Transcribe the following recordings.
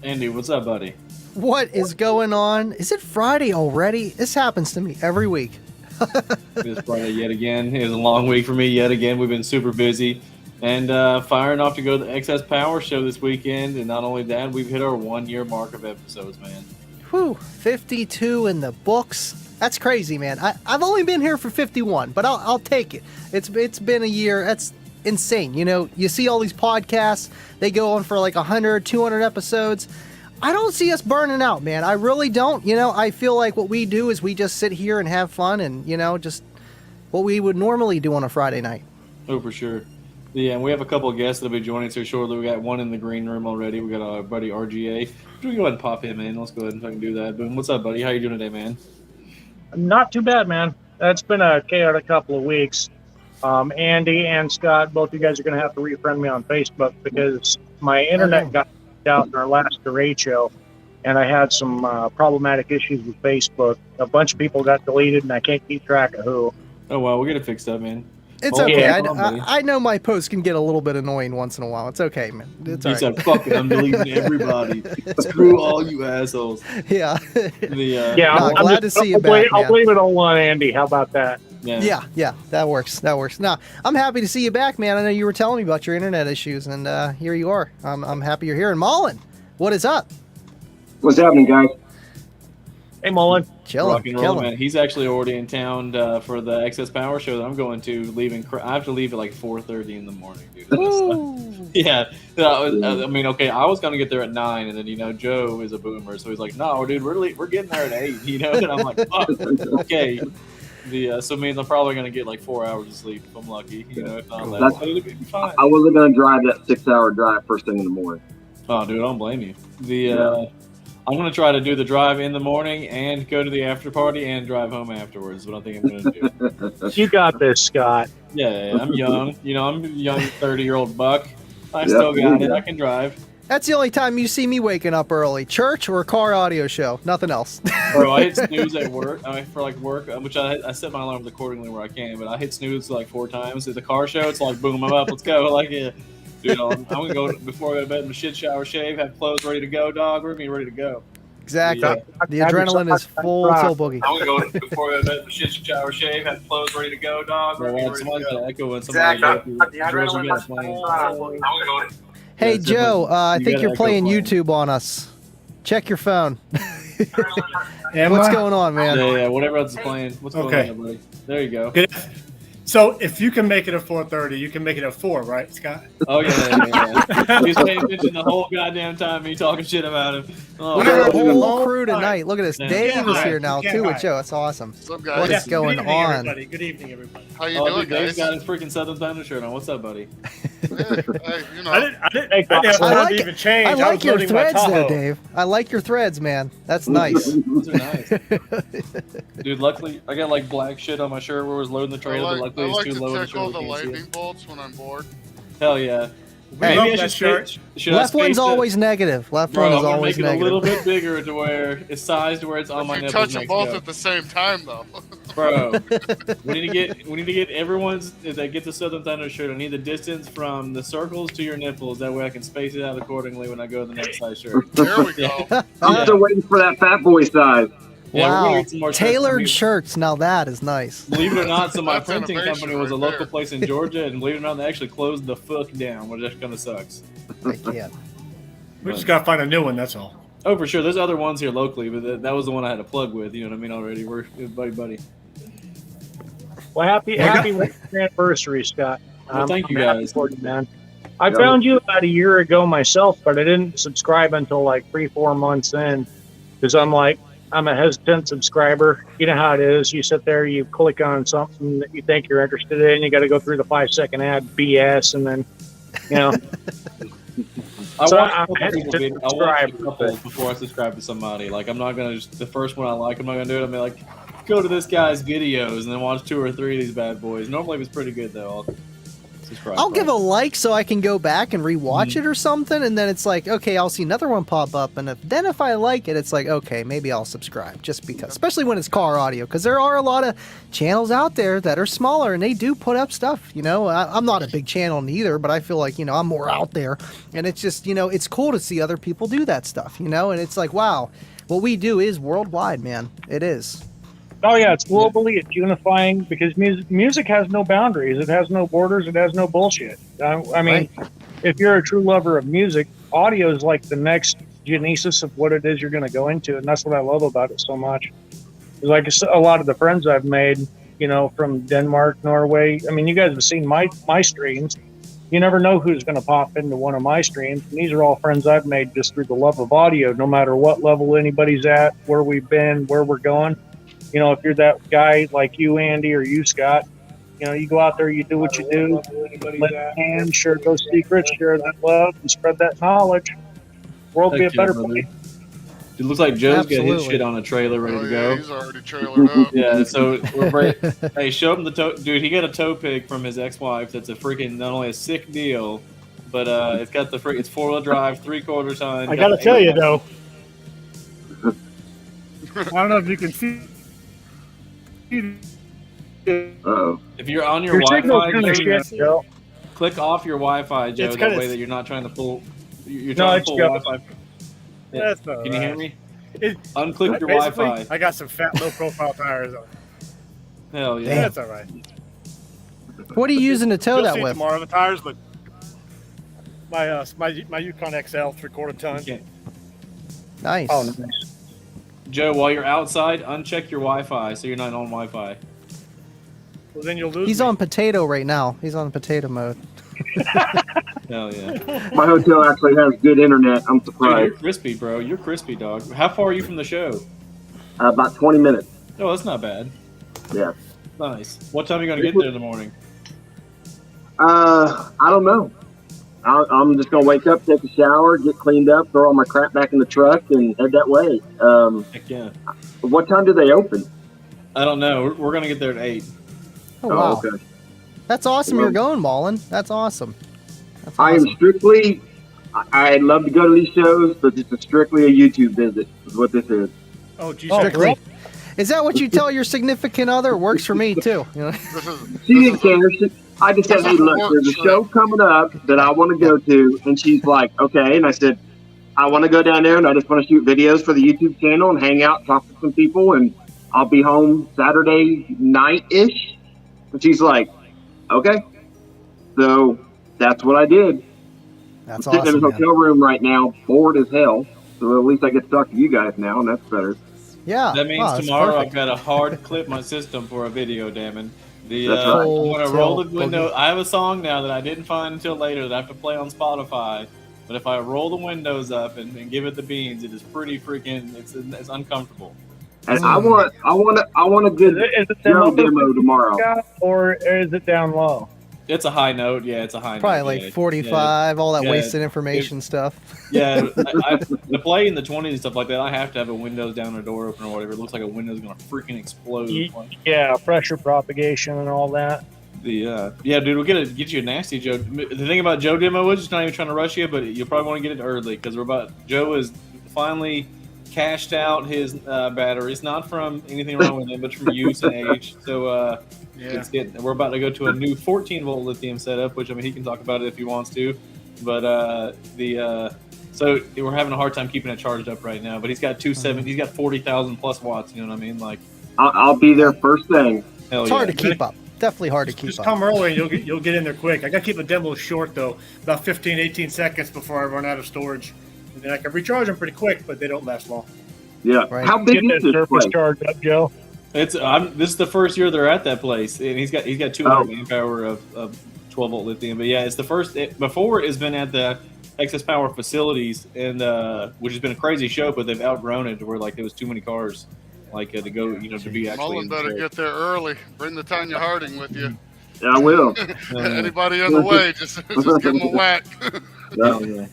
Andy, what's up, buddy? What is going on? Is it Friday already? This happens to me every week. It's Friday yet again. It was a long week for me yet again. We've been super busy and firing off to go to the Excess Power Show this weekend. And not only that, we've hit our 1 year mark of episodes, man. Whew, 52 in the books. That's crazy, man. I've only been here for 51, but I'll take it. It's been a year. That's insane. You know, you see all these podcasts, they go on for like 100, 200 episodes. I don't see us burning out, man. I really don't. You know, I feel like what we do is we just sit here and have fun and, you know, just what we would normally do on a Friday night. Oh, for sure. Yeah, and we have a couple of guests that'll be joining us here shortly. We got one in the green room already. We got our buddy RGA. We go ahead and pop him in. Let's go ahead and fucking do that. Boom. What's up, buddy? How you doing today, man? Not too bad, man. It's been a chaotic couple of weeks. Andy and Scott, both you guys are going to have to refriend me on Facebook because my internet got out in our last derecho, and I had some problematic issues with Facebook. A bunch of people got deleted, and I can't keep track of who. Oh, wow. We'll get it fixed up, man. It's okay. I know my posts can get a little bit annoying once in a while. It's okay, man. It's all right. Said, fuck it, I'm deleting everybody. Screw all you assholes. Yeah. I'm glad to see you back. I'll blame it all on Andy. How about that? Yeah, that works. Nah, I'm happy to see you back, man. I know you were telling me about your internet issues, and here you are. I'm happy you're here. And Mullen, what is up? What's happening, guys? Hey, Mullen. Chilling, man. He's actually already in town for the Excess Power Show that I'm going to. I have to leave at like 4:30 in the morning, dude. Yeah. I mean, okay, I was gonna get there at 9, and then Joe is a boomer, so he's like, "No, dude, we're getting there at 8." And I'm like, "Fuck, okay." So it means I'm probably gonna get like 4 hours of sleep if I'm lucky. If not that, but it'll be fine. I wasn't gonna drive that 6-hour drive first thing in the morning. Oh, dude, I don't blame you. I'm going to try to do the drive in the morning and go to the after party and drive home afterwards. Is what I think I'm going to do. You got this, Scott. Yeah, I'm young. I'm a young 30-year-old buck. I still got it. I can drive. That's the only time you see me waking up early. Church or a car audio show. Nothing else. Bro, I hit snooze at work. For work, which I set my alarms accordingly where I can, but I hit snooze like 4 times. It's a car show. It's like, boom, I'm up. Let's go. Dude, I'm going to go before I go to bed in a shit shower, shave, have clothes ready to go, dog. We're going to be ready to go. Exactly. The adrenaline is full tilt boogie. I'm going to go before I go to bed in a shit shower, shave, have clothes ready to go, dog. We're going to be ready to go. Echo when somebody The adrenaline is full. Hey, Joe, I think you're playing YouTube on us. Check your phone. What's going on, man? Yeah, whatever else is playing. What's going on, buddy? There you go. So if you can make it at 4:30, you can make it at 4, right, Scott? Oh yeah. He's paying attention the whole goddamn time. Me talking shit about him. We got a whole crew tonight. Look at this. Dave is here now too with Joe. That's awesome. What's up, guys? What is going on? Good evening, everybody. How you doing, dude, Dave's guys? got his freaking Southern Thunder shirt on. What's up, buddy? I didn't have to even change. I like your threads there, Dave. I like your threads, man. That's nice. Those are nice. Dude, luckily I got like black shit on my shirt where it was loading the trailer, but luckily it's too low in the tickle shirt. the lightning bolts when I'm bored. Hell yeah. Hey, Maybe I should left one's always negative. Left one is always make it negative. a little bit bigger to where it's sized to where it's on my nipples. You touch them both at the same time, though. Bro, we need to get everyone's that gets a Southern Thunder shirt. I need the distance from the circles to your nipples. That way I can space it out accordingly when I go to the next size shirt. There we go. I'm still waiting for that fat boy size. Yeah, wow, tailored shirts. Now that is nice. Believe it or not, so my printing innovation company was a right local there. place in Georgia, and believe it or not, they actually closed the fuck down, which kind of sucks. I can't. We just gotta find a new one. That's all. Oh, for sure. There's other ones here locally, but that was the one I had to plug with. You know what I mean? Already, we're buddy. Well, happy anniversary, Scott. Well, thank you, happy guys. for you, man. I found you about a year ago myself, but I didn't subscribe until like 3-4 months in, because I'm a hesitant subscriber. You know how it is. You sit there, you click on something that you think you're interested in, you got to go through the 5-second ad BS, and then, I So watch I a couple before I subscribe to somebody. Like, I'm not gonna just the first one I like. I'm not gonna do it. I'm like, go to this guy's videos and then watch 2 or 3 of these bad boys. Normally, it was pretty good though. Subscribe. I'll give a like so I can go back and rewatch it or something, and then it's like, okay, I'll see another one pop up, and if I like it, it's like, okay, maybe I'll subscribe just because, especially when it's car audio, because there are a lot of channels out there that are smaller and they do put up stuff. I'm not a big channel neither, but I feel like I'm more out there, and it's just it's cool to see other people do that stuff, and it's like, wow, what we do is worldwide, man. It is. Oh yeah, it's globally, it's unifying because music has no boundaries, it has no borders, it has no bullshit. I mean, if you're a true lover of music, audio is like the next genesis of what it is you're going to go into, and that's what I love about it so much. Like a lot of the friends I've made, from Denmark, Norway. I mean, you guys have seen my streams. You never know who's going to pop into one of my streams. And these are all friends I've made just through the love of audio, no matter what level anybody's at, where we've been, where we're going. If you're that guy like you, Andy, or you, Scott, you go out there, you do what you do, let hands, share those secrets, share that love, and spread that knowledge. The world will be a better place. It looks like Joe's got his Absolutely. shit on a trailer ready to go. He's already trailered up. Yeah, so we're great. Hey, show him the toe. Dude, he got a toe pick from his ex-wife. That's a freaking, not only a sick deal, but it's got the it's 4-wheel drive, 3/4 ton. I gotta tell you though, I don't know if you can see. Oh, If you're on your Your signal's Wi-Fi, kind of shit, Joe. click off your Wi-Fi, Joe. It's That kinda- way that you're not trying to pull. You're No, trying it's to pull Joe. Wi-Fi. Yeah. That's not Can you hear right. me? It- Unclick your Basically, Wi-Fi. I got some fat, low-profile tires on. Hell yeah. Damn. That's all right. What are you using to tow You'll that see with? tomorrow. The tires look. My Yukon XL 3/4 ton. Okay. Nice. Oh, nice. Joe, while you're outside, uncheck your Wi-Fi so you're not on Wi-Fi. Well, then you'll lose. He's me. on potato right now. He's on potato mode. Hell yeah. my hotel actually has good internet. I'm Dude, you're surprised. crispy, bro. You're crispy, dog. How far are you from the show? About 20 minutes. Oh, that's not bad. Yeah. Nice. What time are you going to get there in the morning? I don't know. I'm just gonna wake up, take a shower, get cleaned up, throw all my crap back in the truck, and head that way. Heck yeah. What time do they open? I don't know. We're going to get there at 8. Oh, wow. Okay. That's awesome you're going, Mullen. That's awesome. That's I am awesome. strictly. I'd love to go to these shows, but this is strictly a YouTube visit. Is what this is. Oh, geez. Oh, Strictly. Is that what you tell your significant other? It works for me, too. This is, She this didn't is care. I just said, this "Hey, is look, work there's a trip. show coming up that I want to go to," and she's like, "Okay." And I said, "I want to go down there, and I just want to shoot videos for the YouTube channel and hang out, talk to some people, and I'll be home Saturday night-ish." And she's like, "Okay." So that's what I did. That's I'm sitting awesome, in a man. hotel room right now, bored as hell. So at least I get to talk to you guys now, and that's better. Yeah. That means wow, that's tomorrow perfect. I've got to hard clip my system for a video, dammit. The That's right. I'm gonna Full roll the tilt window. boogie. I have a song now that I didn't find until later that I have to play on Spotify. But if I roll the windows up and give it the beans, it is pretty freaking. It's uncomfortable. And I want a good Is it Joe down demo tomorrow. low, or is it down low? It's a high note. Yeah, it's a high Probably note. like yeah. 45, all that Yeah. wasted information stuff. Yeah, to play in the 20s and stuff like that, I have to have a windows down or door open or whatever. It looks like a window's gonna freaking explode. Yeah, pressure propagation and all that. Yeah, dude, we'll get you a nasty Joe. The thing about Joe demo is just not even trying to rush you, but you'll probably want to get it early because Joe is finally cashed out his battery. It's not from anything wrong with him, but from use and age. So we're about to go to a new 14-volt lithium setup, which I mean he can talk about it if he wants to, but so we're having a hard time keeping it charged up right now. But he's got 270. He's got 40,000 plus watts. You know what I mean? Like I'll be there first thing. hell It's yeah. hard to keep up. Definitely hard to keep Just up. come early and you'll get in there quick. I got to keep the demo short though, about 15, 18 seconds before I run out of storage. And then I can recharge them pretty quick, but they don't last long. Yeah. Right. How big Get is that this surface place? charged up, Joe. This is the first year they're at that place, and he's got 200 amp hour of 12-volt lithium. But yeah, it's the first. Before it's been at the Excess Power facilities, and which has been a crazy show, but they've outgrown it to where like there was too many cars, like to go, to be actually. Mullen in the better show. get there early. Bring the Tanya Harding with you. Yeah, I will. Anybody in the way, just give them a whack. Hell yeah.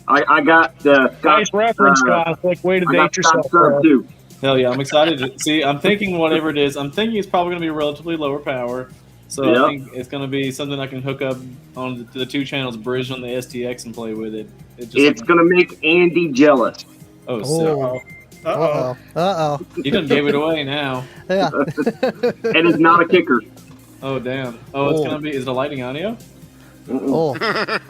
I got Scott. Nice reference, Scott. Like, way to I got date yourself. Scott Sub bro. too. Hell yeah, I'm excited to see. I'm thinking whatever it is, I'm thinking it's probably going to be relatively lower power. So Yep. I think it's going to be something I can hook up on the 2 channels bridge on the STX and play with it. It's gonna make Andy jealous. Oh, sick. Oh, Uh-oh. uh-oh. He done gave it away now. Yeah. And it's not a kicker. Oh, damn. Oh, it's Oh. going to be, is the lighting audio? Oh,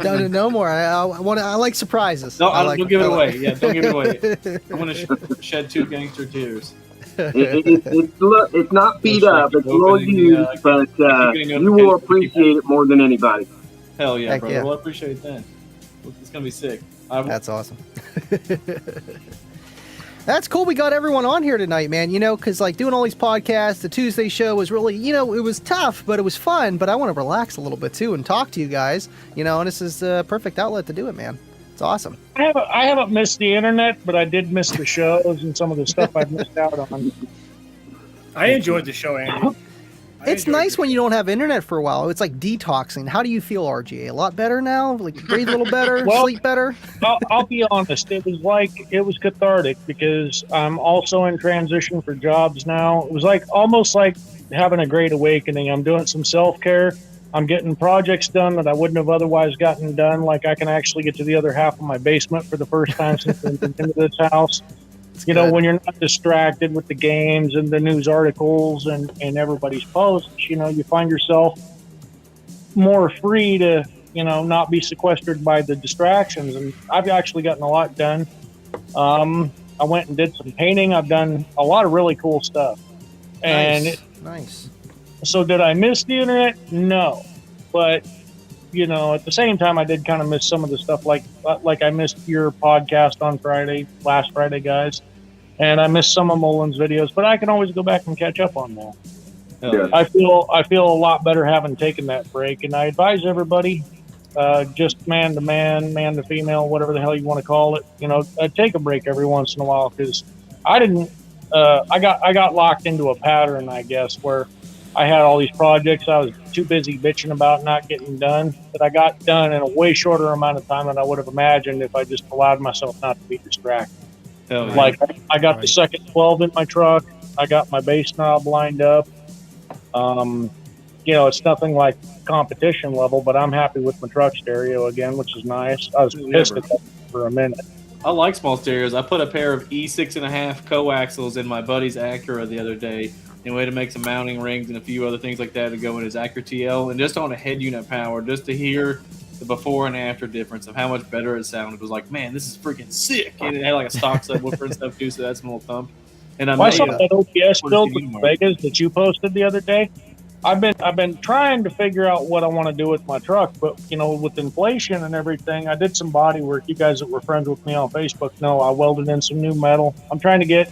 no more. I like surprises. No, I don't give it away. Yeah, don't give it away. I'm going to shed 2 gangster tears. It's not beat Looks like up. It's a you're little opening used, but getting you will appreciate it more than anybody. Hell yeah, Heck brother. yeah. Well, I appreciate that. It's going to be sick. That's awesome. That's cool. We got everyone on here tonight, man. You know, because like doing all these podcasts, the Tuesday show was really, you know, it was tough, but it was fun. But I want to relax a little bit too and talk to you guys. You know, and this is the perfect outlet to do it, man. It's awesome. I haven't missed the internet, but I did miss the shows and some of the stuff I've missed out on. I enjoyed the show, Andy. It's nice when you don't have internet for a while. It's like detoxing. How do you feel, RGA? A lot better now? Like breathe a little better, Well, sleep better? I'll be honest. It was cathartic because I'm also in transition for jobs now. It was almost like having a great awakening. I'm doing some self-care. I'm getting projects done that I wouldn't have otherwise gotten done. Like I can actually get to the other half of my basement for the first time since I've been into this house. You know, when you're not distracted with the games and the news articles and everybody's posts, you know, you find yourself more free to, you know, not be sequestered by the distractions. And I've actually gotten a lot done. I went and did some painting. I've done a lot of really cool stuff. And Nice. so did I miss the internet? No. But, you know, at the same time, I did kind of miss some of the stuff. Like I missed your podcast on last Friday, guys. And I missed some of Mullen's videos, but I can always go back and catch up on that. Yeah. I feel a lot better having taken that break. And I advise everybody, just man to man, man to female, whatever the hell you want to call it, you know, take a break every once in a while. Because I got locked into a pattern, I guess, where I had all these projects I was too busy bitching about not getting done, that I got done in a way shorter amount of time than I would have imagined if I just allowed myself not to be distracted. Hell yeah. Like I got the second 12 in my truck. I got my bass knob lined up. You know, it's nothing like competition level, but I'm happy with my truck stereo again, which is nice. I was pissed at that for a minute. I like small stereos. I put a pair of E6.5 coaxials in my buddy's Acura the other day, and we had to make some mounting rings and a few other things like that to go in his Acura TL, and just on a head unit power, just to hear the before and after difference of how much better it sounded. It was like, man, this is freaking sick. And it had like a stock subwoofer and stuff too, so that's a little thump. And I saw that OPS build with Vegas that you posted the other day. I've been trying to figure out what I want to do with my truck, but you know, with inflation and everything, I did some body work. You guys that were friends with me on Facebook know I welded in some new metal. I'm trying to get,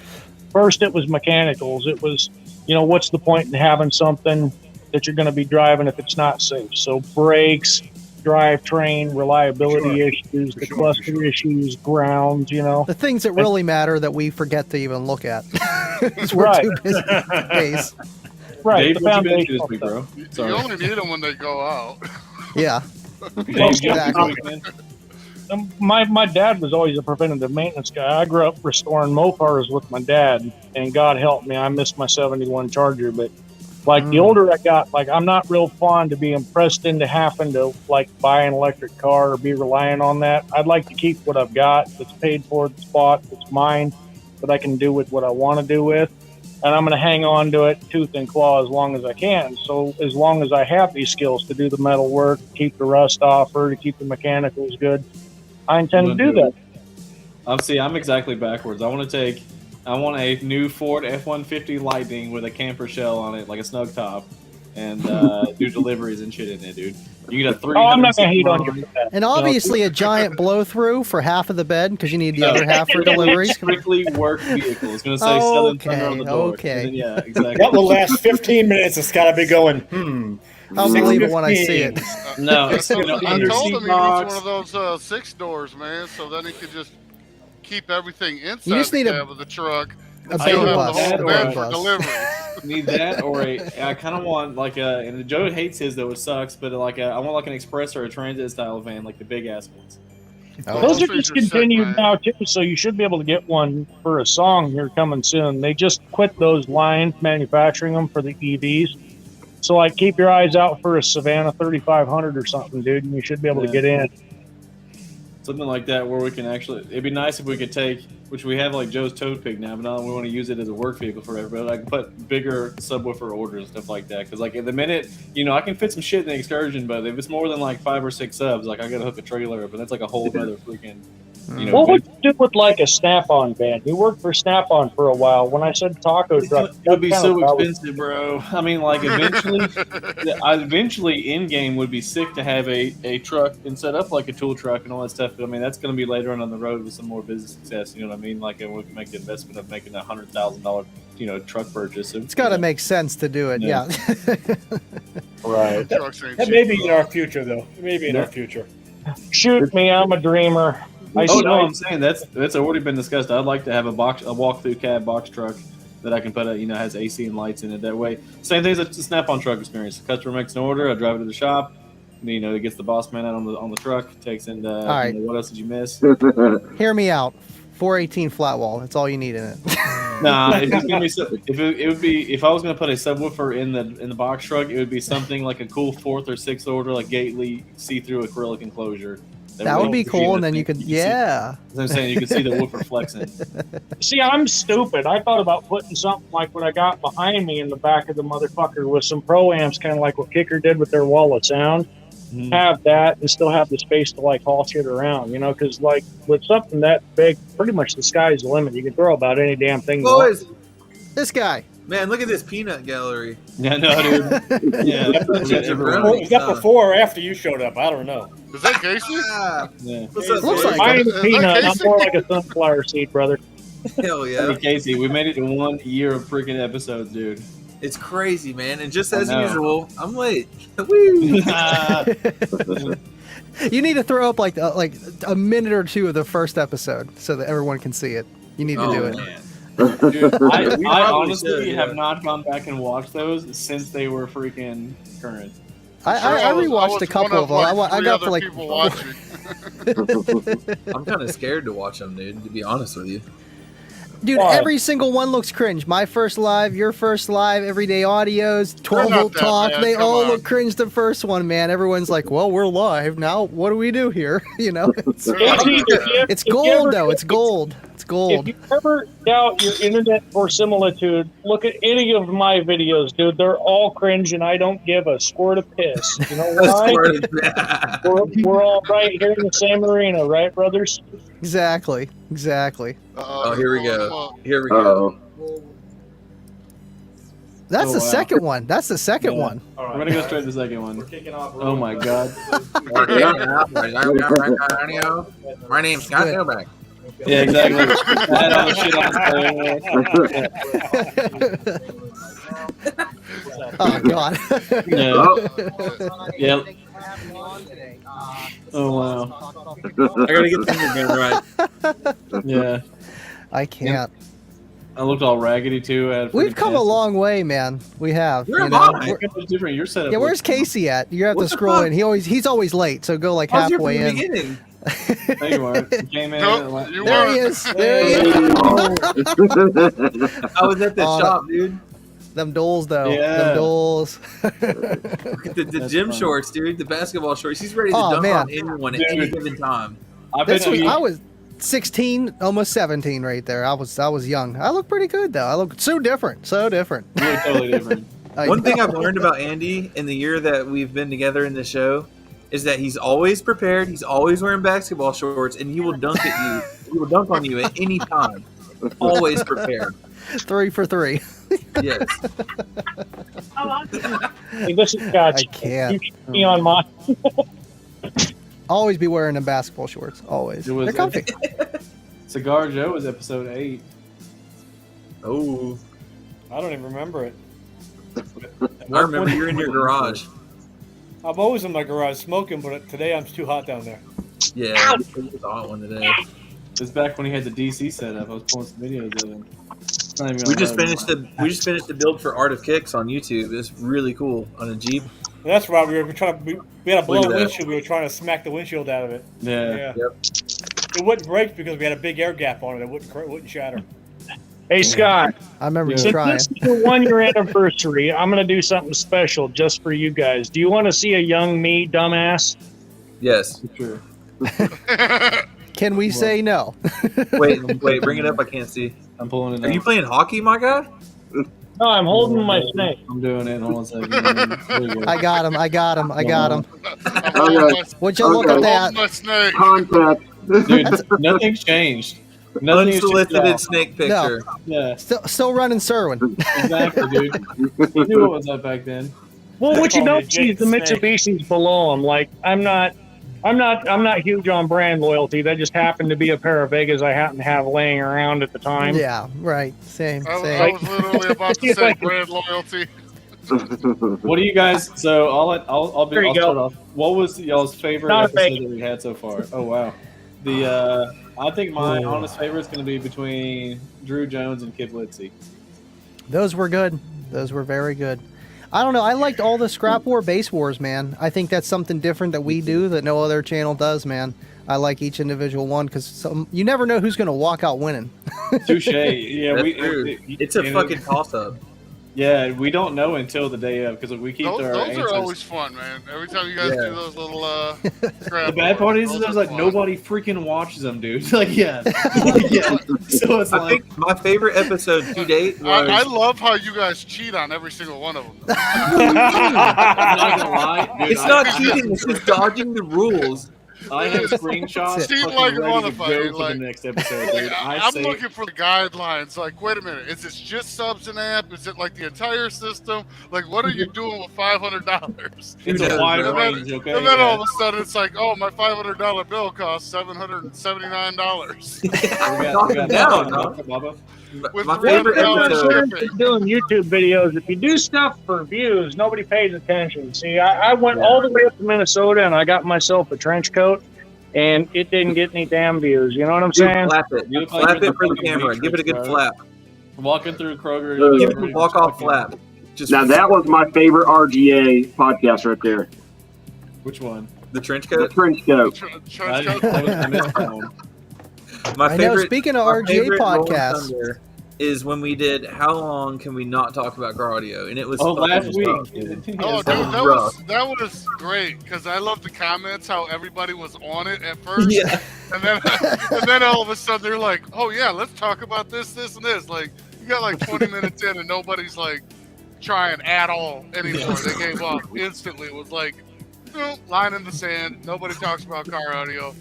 first it was mechanicals. It was, you know, what's the point in having something that you're going to be driving if it's not safe? So brakes, drivetrain, reliability issues, the cluster issues, grounds, you know. The things that really matter that we forget to even look at. 'Cause we're Right. too busy with days. Right. Dave, the what you been to this foundational week, stuff. bro? You Sorry. only need them when they go out. Yeah. Dave, Exactly. My dad was always a preventative maintenance guy. I grew up restoring Mopars with my dad, and God help me, I missed my 71 Charger. But like the older I got, like I'm not real fond to be impressed into having to like buy an electric car or be relying on that. I'd like to keep what I've got that's paid for, that's bought, that's mine, that I can do with what I want to do with. And I'm going to hang on to it tooth and claw as long as I can. So as long as I have these skills to do the metal work, keep the rust off her, to keep the mechanicals good, I intend to do that. I'm exactly backwards. I want a new Ford F-150 Lightning with a camper shell on it, like a snug top, and do deliveries and shit in it, dude. You get a 300. Oh, I'm not going to hate on you for that. And obviously a giant blow through for half of the bed because you need the other half for It's deliveries. strictly work vehicle. It's going to say Southern Thunder on the door. Okay. And then, yeah, exactly. That will last 15 minutes. It's got to be going, I'll believe it when I see it. No, I it's told, going to I under told seat him he box. needs one of those 6 doors, man, so then he could just keep everything inside just the need cab of the truck. A and I still don't have know the that whole or bed a for bus. delivery. Need that or I kind of want like and Joe hates his though, it sucks, but like I want like an express or a transit style van, like the big ass ones. Oh. Those are Those just are sick, continued man. now too, so you should be able to get one for a song here coming soon. They just quit those lines manufacturing them for the EVs, So, like, keep your eyes out for a Savannah 3500 or something, dude, and you should be able to get in. Something like that where we can actually, it'd be nice if we could take, which we have like Joe's Toad Pig now, but now we want to use it as a work vehicle for everybody. I can put bigger subwoofer orders and stuff like that. Because like at the minute, I can fit some shit in the Excursion, but if it's more than like 5 or 6 subs, like I got to hook a trailer up, and that's like a whole other freaking, What would you do with like a Snap-on van? You worked for Snap-on for a while. When I said taco truck, it would be so expensive, bro. I mean, like eventually in game would be sick to have a truck and set up like a tool truck and all that stuff. But I mean, that's going to be later on the road with some more business success. You know what I mean? Like, it would make the investment of making $100,000, truck purchase. It's got to make sense to do it. Yeah. Right. That may be in our future, though. It may be in our future. Shoot me, I'm a dreamer. I'm saying that's already been discussed. I'd like to have a walk-through cab box truck that I can put has AC and lights in it. That way, same thing as a Snap-on truck experience. The customer makes an order, I drive it to the shop. It gets the boss man out on the truck, takes in. All right. What else did you miss? Hear me out. 418 flat wall. That's all you need in it. Nah, if I was gonna put a subwoofer in the box truck, it would be something like a cool 4th or 6th order like Gately see-through acrylic enclosure. That would be cool, and then you could, I'm saying you could see the woofer flexing. See, I'm stupid. I thought about putting something like what I got behind me in the back of the motherfucker with some pro amps, kind of like what Kicker did with their wall of sound. Mm-hmm. Have that and still have the space to like haul shit around, because like with something that big, pretty much the sky's the limit. You can throw about any damn thing. Boys, this guy. Man, look at this peanut gallery. Yeah, no, dude. Yeah, is that before or after you showed up? I don't know. Is that Casey? Yeah. What's up, Looks boys? like Mine is peanut. I'm more like a sunflower seed, brother. Hell yeah. Hey, Casey, we made it to 1 year of freaking episodes, dude. It's crazy, man. And just as know. usual, I'm late. Woo! You need to throw up like a minute or two of the first episode so that everyone can see it. You need to do it. Man. Dude, I honestly should, yeah. have not gone back and watched those since they were freaking current. I rewatched a couple of them. I got to like. people watching. I'm kind of scared to watch them, dude, to be honest with you. Dude, every single one looks cringe. My first live, your first live, Everyday Audios, 12 not Volt that Talk. bad, They come all on. look cringe the first one, man. Everyone's like, well, we're live. Now, what do we do here? It's gold, though. It's gold. It's gold. If you ever doubt your internet verisimilitude, look at any of my videos, dude. They're all cringe, and I don't give a squirt of piss. You know why? We're all right here in the same arena, right, brothers? Exactly. Oh, here we go. Here we go. That's the wow. second one. That's the second one. We're gonna go straight to the second one. Oh my god. My name's Scott Novak. Yeah, exactly. I had all the shit on Oh god. Yeah. Oh wow. I gotta get the finger right. Yeah. I can't. I looked all raggedy too. We've come a long way, man. We have. Where you am know? I? It's different. Your setup. Yeah, where's looks- Casey at? You have What to the scroll fuck? in. He's always late, so go like I was here from halfway the in. beginning. There you are. You came in. Nope, you There he weren't. is. There he is. I was at the shop, dude. Them doles, though. Yeah. Them doles. Look at the That's gym fun. shorts, dude. The basketball shorts. He's ready to Oh, dunk man. on anyone at any given time. I bet I was 16, almost 17 right there. I was young. I look pretty good, though. I look so different. So different. You're totally different. One thing I've learned about Andy in the year that we've been together in the show is that he's always prepared. He's always wearing basketball shorts, and he will dunk at you. He will dunk on you at any time. Always prepared. 3 for 3. Yes. Hey, listen, Scott. I can't. You keep me on my. Always be wearing them basketball shorts. Always. It was- They're comfy. Cigar Joe was episode 8. Oh, I don't even remember it. I remember you're in your garage. I'm always in my garage smoking, but today I'm too hot down there. Yeah, it was a hot one today. It's back when he had the DC setup. I was pulling some videos of him. It's not even We gonna just matter. finished the build for Art of Kicks on YouTube. It's really cool on a Jeep. And that's why we were trying to. We had a blown Look at that. windshield. We were trying to smack the windshield out of it. Yeah. It wouldn't break because we had a big air gap on it. It wouldn't shatter. Hey, Scott, I remember you since trying. this is the 1 year anniversary, I'm going to do something special just for you guys. Do you want to see a young me, dumbass? Yes. Sure. Can we say no? Wait, bring it up. I can't see. I'm pulling it Are up. you playing hockey, my guy? No, I'm holding my snake. I'm doing it. Hold on a second. There you go. I got him. I'm holding my, Would you look at I'm that? holding my snake. Contact. Dude, nothing's changed. Nothing has changed Unsolicited at all. snake picture. Yeah, Still running Serwin. exactly, dude. You knew what was up back then. Well, what you Call me don't see is the Jake Snake. Mitsubishi's below them. Like, I'm not huge on brand loyalty. That just happened to be a pair of Vegas I happened to have laying around at the time. Yeah, right. Same. I was literally about to say brand loyalty. What do you guys? So I'll There you go. start off. What was y'all's favorite Not a episode fake. that we had so far? Oh wow, I think my honest favorite is going to be between Drew Jones and Kid Litzy. Those were good. Those were very good. I don't know. I liked all the Scrap War Base Wars, man. I think that's something different that we do that no other channel does, man. I like each individual one because you never know who's going to walk out winning. Touche. Yeah, That's true. It's a fucking toss-up. Yeah, we don't know until the day of because we keep Those, our those answers. are always fun, man. Every time you guys Yeah. do those little The bad part is those there's are like fun. nobody freaking watches them, dude. Like yeah. So it's I like think my favorite episode to date was I love how you guys cheat on every single one of them. I'm not gonna lie, dude, it's not cheating, it's just dodging the rules. I have screenshots Cheat fucking like a ready to motherfucker, go for like- the next episode, dude. I'm say looking for the guidelines. Like, wait a minute, is this just subs and app? Is it like the entire system? Like, what are you doing with $500? it's knows, a wide bro? range, okay? And then Yeah. all of a sudden, it's like, oh, my $500 bill costs $779 We got Calm down, Baba. huh? Baba. with My favorite $300 episode. shipping. Doing YouTube videos, if you do stuff for views, nobody pays attention. See, I went all the way up to Minnesota and I got myself a trench coat, and it didn't get any damn views. You know what I'm Dude, saying? flap it. You look like Flap you're it for the fucking camera. Give it a good Matrix, flap. Walking through Kroger. Give it a walk-off flap. Just Now that was my favorite RGA podcast right there. Which one? the trench The coat. trench coat. Trench coat. I missed that one. My I know, favorite. speaking of my RGA favorite Rolling podcasts. Thunder is when we did How Long Can We Not Talk About Car Audio, and it was Oh, fucking last week. rough, dude. Oh, dude, That was that was great because I love the comments. How everybody was on it at first, Yeah. and then all of a sudden they're like, "Oh yeah, let's talk about this, this, and this." Like you got like 20 minutes in, and nobody's like trying at all anymore. They gave up instantly. It was like line in the sand. Nobody talks about car audio.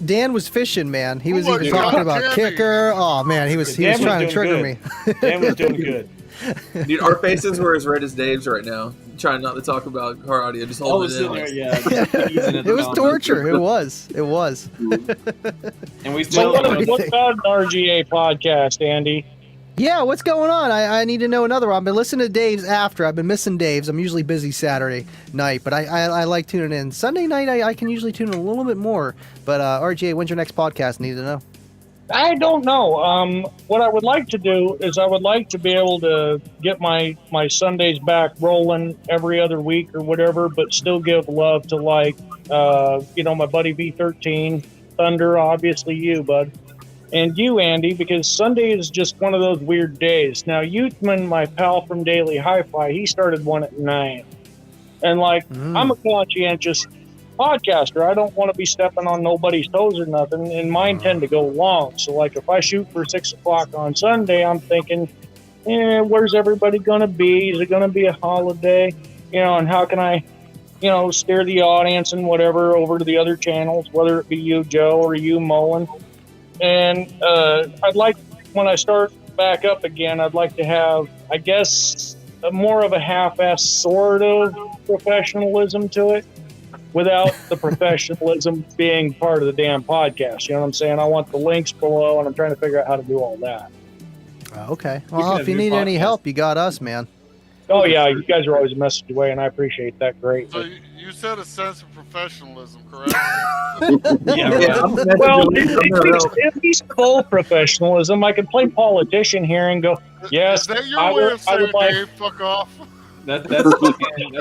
Dan was fishing, man. He was Oh, even my talking God, about Danny. kicker. Oh man, he was Dan was trying to doing trigger good. me. Dan was doing good. Dude, our faces were as red as Dave's right now, trying not to talk about car audio, just I was holding it sitting in. there, yeah. easing at the It was comments. torture. It was. It was. And we So still. what about an RGA podcast, Andy? Yeah, what's going on? I need to know another one. I've been listening to Dave's after. I've been missing Dave's. I'm usually busy Saturday night, but I like tuning in. Sunday night, I can usually tune in a little bit more. But RGA, when's your next podcast? Need to know. I don't know. What I would like to do is I would like to be able to get my Sundays back rolling every other week or whatever, but still give love to my buddy V13, Thunder, obviously you, bud, and you, Andy, because Sunday is just one of those weird days. Now, Youthman, my pal from Daily Hi-Fi, he started one at 9. And I'm a conscientious podcaster. I don't want to be stepping on nobody's toes or nothing, and mine tend to go long. So, if I shoot for 6 o'clock on Sunday, I'm thinking, where's everybody going to be? Is it going to be a holiday? And how can I, steer the audience and whatever over to the other channels, whether it be you, Joe, or you, Mullen. And I'd like, when I start back up again, I'd like to have, I guess, more of a half-ass sort of professionalism to it, without the professionalism being part of the damn podcast. You know what I'm saying? I want the links below, and I'm trying to figure out how to do all that. Okay. can Well, have if you your need any podcast. help, you got us, man. Oh, yeah, you guys are always a message away, and I appreciate that So greatly. you said a sense of professionalism, correct? Yeah, Yeah, right. I'm Well, messaging at least full professionalism. I can play politician here and go, yes, Is that your I way would- of I would saying, like- Dave, fuck off? That's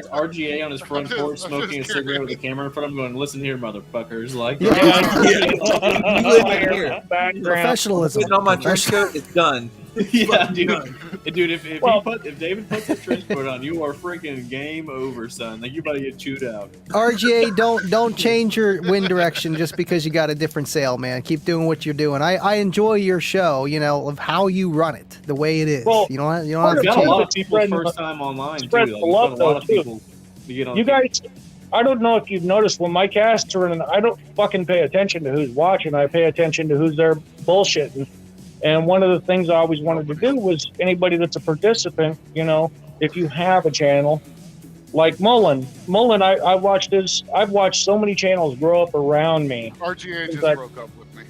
RGA on his front porch smoking a cigarette with a camera in front of him, going, "Listen here, motherfuckers!" Like, You live in here. Background. Professionalism. Putting on my trench coat, it's done. Yeah, dude. Dude, if David puts a trench coat on, you are freaking game over, son. Like, you about to get chewed out. RGA, don't change your wind direction just because you got a different sail, man. Keep doing what you're doing. I enjoy your show, of how you run it, the way it is. Well, you don't have You've to got a change lot it. of people first time online, too. Spread Like, the you've love, got a lot of though, too. people to get on. You guys, I don't know if you've noticed when my casts are in, I don't fucking pay attention to who's watching. I pay attention to who's there bullshitting. And one of the things I always wanted to do was anybody that's a participant, if you have a channel, like Mullen, I watched I've watched so many channels grow up around me. RGA just broke up with me.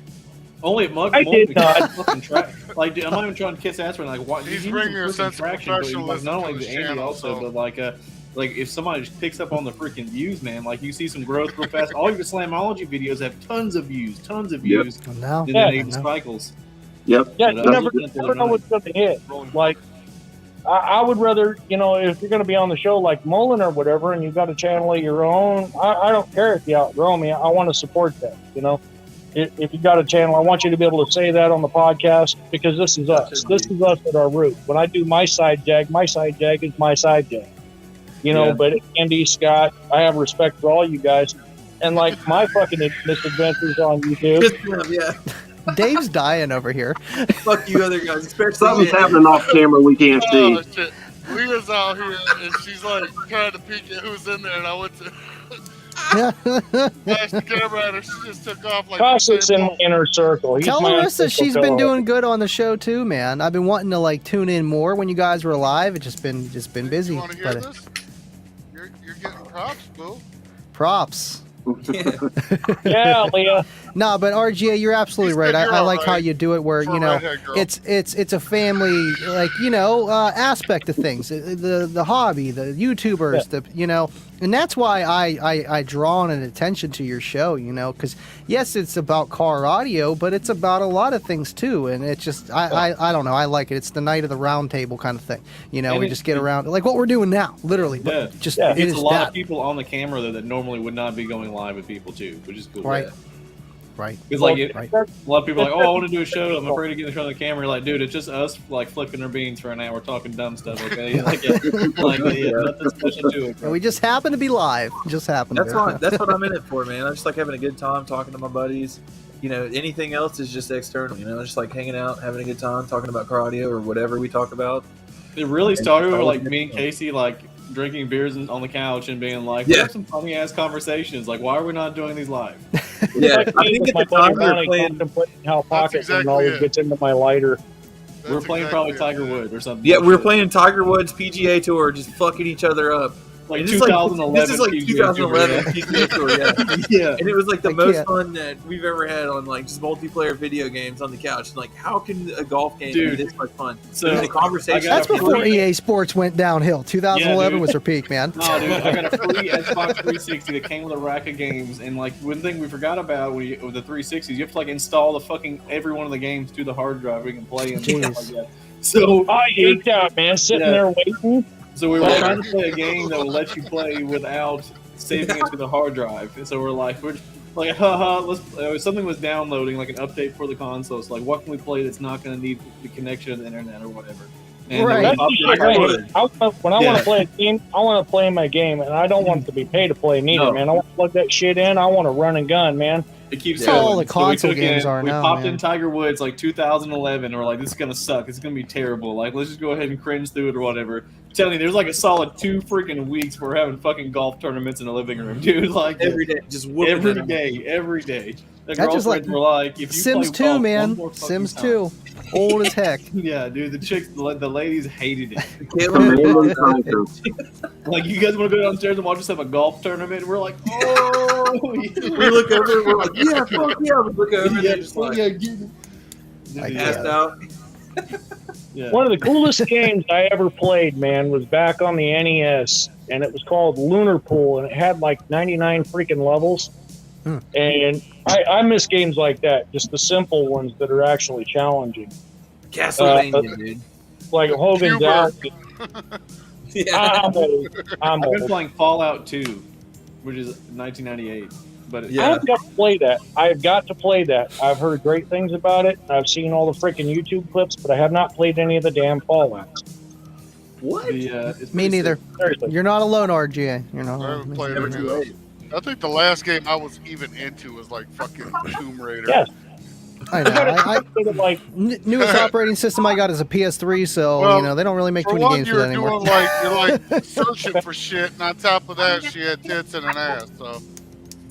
Only Mug. I did not. Like, dude, I'm not even trying to kiss ass or like. What, He's bringing a sense of professionalism not to only his to Andy channel, also, so. but like if somebody just picks up on the freaking views, man, like you see some growth real fast. All your Slamology videos have tons of views, No. and then it cycles. Yep. Yeah, But you that's never just know what's going to hit. Like, I would rather, if you're going to be on the show like Mullen or whatever, and you've got a channel of your own, I don't care if you outgrow me. I want to support that, If you've got a channel, I want you to be able to say that on the podcast because this is us. This is us at our root. When I do my side jag is my side jag. Yeah. But Andy, Scott, I have respect for all you guys. And like my fucking misadventures on YouTube. Just him, yeah. Dave's dying over here. Fuck you other guys, especially Something's me. happening off camera we can't see. Oh, shit. Leah's out here, and she's like trying to peek at who's in there, and I went to flash the camera at her. She just took off like. Cossack's in my inner circle. He's Tell my Larissa unofficial she's been co-host. doing good on the show too, man. I've been wanting to tune in more when you guys were alive. It's just been busy. You want to hear But this? You're getting props, boo. props. Yeah, Leah. No, but RGA, you're absolutely He right. said you're I like all how right you do it, where for a redhead girl. it's a family aspect of things. The hobby, the YouTubers, and that's why I draw an attention to your show, because yes, it's about car audio, but it's about a lot of things too, and it's just I don't know, I like it. It's the night of the round table kind of thing, And we just get around like what we're doing now, literally. Yeah. But just Yeah. it It's is a lot that of people on the camera though that normally would not be going live with people too, which is cool. right, right. Because Right. a lot of people are like, oh, I want to do a show. I'm afraid to get in front of the camera. You're like, dude, it's just us like flipping our beans for an hour talking dumb stuff. Okay, nothing special to it. And we just happen to be live. Just happen to That's be. what I'm in it for, man. I just like having a good time talking to my buddies. Anything else is just external. Just like hanging out, having a good time, talking about car audio or whatever we talk about. It really started with like me and Casey like drinking beers on the couch and being like, we have some funny ass conversations. Like, why are we not doing these live? Yeah, Like I me think with at my the time buddy we were Ronnie playing. contemplating how Pocket exactly always it. gets into my lighter. We're playing probably Tiger Woods or something. Yeah, we were playing Tiger Woods PGA Tour, just fucking each other up. like And this is like- 2011. This is like PGA 2011 Tour, PGA Tour, yeah. yeah. And it was like the I most can't. fun that we've ever had on like just multiplayer video games on the couch. And like, how can a golf game Dude. be this much fun? So, And the conversation. I That's got a before free- EA Sports went downhill. 2011 dude. was their peak, man. No, dude, I got a free Xbox 360 that came with a rack of games, and like one thing we forgot about with the 360s, you have to like install the fucking every one of the games to the hard drive we can play and stuff like that. So I geeked out, man. Sitting Yeah. there waiting. So we were trying to play a game that will let you play without saving it to the hard drive. And so we're like, something was downloading, like an update for the console. So like, what can we play that's not going to need the connection to the internet or whatever? And Right. we That's popped the in shit Tiger right Woods. here. When I want to play a game, I want to play my game, and I don't want it to be pay to play neither, No. man. I want to plug that shit in. I want to run and gun, man. It keeps That's how going. all the So we console took games in- are we now, popped man. in Tiger Woods like 2011, and we're like, this is gonna suck. It's gonna be terrible. Like, let's just go ahead and cringe through it or whatever. I'm telling you, there's like a solid 2 freaking weeks where we're having fucking golf tournaments in the living room, dude. Like every day, just whooping every them. day, every day. The That's just girlfriends like were like, if you Sims play 2, golf man. one more fucking Sims time- 2. Old as heck. Yeah, dude. The chicks, the ladies hated it. Caleb, Like, you guys want to go downstairs and watch us have a golf tournament? And we're like, oh, we look over and we're like, yeah, fuck yeah. We look over and yeah, they're just like, yeah, get it. Like, passed yeah. out. Yeah. One of the coolest games I ever played, man, was back on the NES, and it was called Lunar Pool, and it had like 99 freaking levels. And I miss games like that, just the simple ones that are actually challenging. Castlevania, dude. Like Hogan's Cuber. Out. Yeah. I'm old. I'm I've been old. playing Fallout 2, which is 1998. But Yeah. I've got to play that. I've got to play that. I've heard great things about it. I've seen all the freaking YouTube clips, but I have not played any of the damn Fallouts. What? it's Me pretty neither. sick. Seriously. You're not alone, RGA. You're not I alone. haven't played Never any too of late. those. I think the last game I was even into was like fucking Tomb Raider. Yes. I know. Like, Newest operating system I got is a PS3, so Well, they don't really make too For many one, games you for were that anymore. doing you're searching for shit, and on top of that, she had tits and an ass, so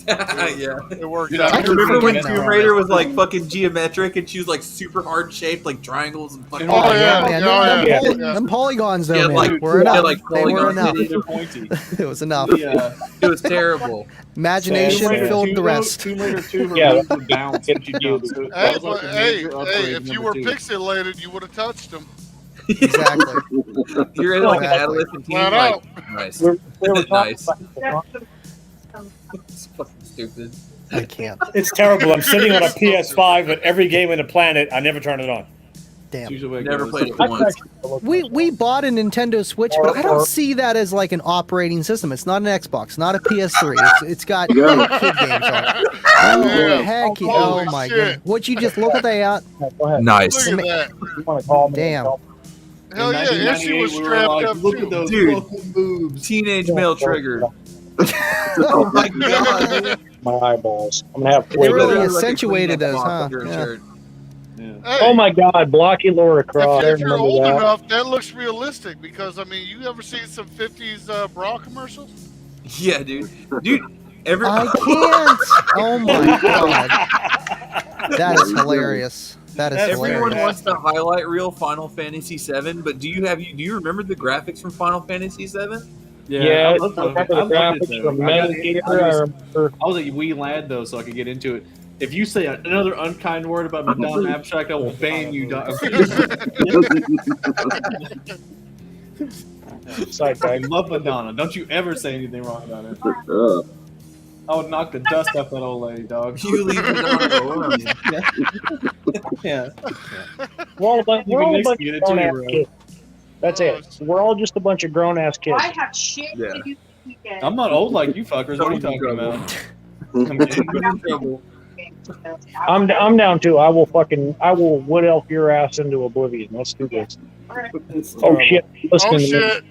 Yeah. it worked Dude, out. I I remember when forget Tomb now. Raider was like fucking geometric and she was like super hard shaped, like triangles and fucking. Oh, yeah. man. Yeah, Them polygons, though, Yeah, man, like- were yeah, enough. like They were polygons. enough. They're pointy. It was enough. It was terrible. Imagination Tomb Raider filled the rest. Tomb Raider 2 Yeah. removed the bounce. Which you don't. So that Hey, was like but, the hey, major upgrade if you number were 2. pixelated, you would have touched them. Exactly. You're in like an Exactly. adolescent teen. Flat Like, out. nice. we were talking Nice. about It's fucking stupid. I can't. It's terrible. I'm sitting on a PS5 with every game on the planet. I never turn it on. Damn. It's usually the way it Never goes. played it once. We bought a Nintendo Switch, but I don't see that as like an operating system. It's not an Xbox, not a PS3. It's got Yeah. kid games on it. Oh Yeah. heck! Oh Holy my shit. goodness! Would you just look at that? Go ahead. Nice. Look at that. You want to call me? Damn. Hell In yeah, and she 1998, was we were strapped like, up look too. at those Dude. fucking boobs. Teenage male triggered. Oh my god. My eyeballs. I'm gonna have They to wait. really Literally like a accentuated Kleenex those, box huh? under a Yeah. shirt. Yeah. Hey, Oh my God, blocky Laura Croft. if you're Remember old that? enough, that looks realistic because I mean, you ever seen some '50s bra commercials? Yeah, dude. Dude, every I can't. Oh my god. That is hilarious. That is everyone hilarious. wants to highlight reel Final Fantasy VII, but do you remember the graphics from Final Fantasy VII? Yeah, I I love remember the I loved it, graphics though. from I Metal got- Gear. I I was- remember. I was a wee lad though, so I could get into it. If you say another unkind word about Madonna Abstract, I will ban you. I Sidetrack. love Madonna. Don't you ever say anything wrong about it. I would knock the dust off that old lady, dog. You leave it alone. Yeah. We're all a bunch, You we're can all a next bunch get of it too, grown ass bro. kids. That's it. We're all just a bunch of grown ass kids. I have shit Yeah. to do this weekend. I'm not old like you fuckers. What are you talking about? I'm down too. I will wood elf your ass into oblivion. Let's do this. Oh shit! Listen Oh to me. shit!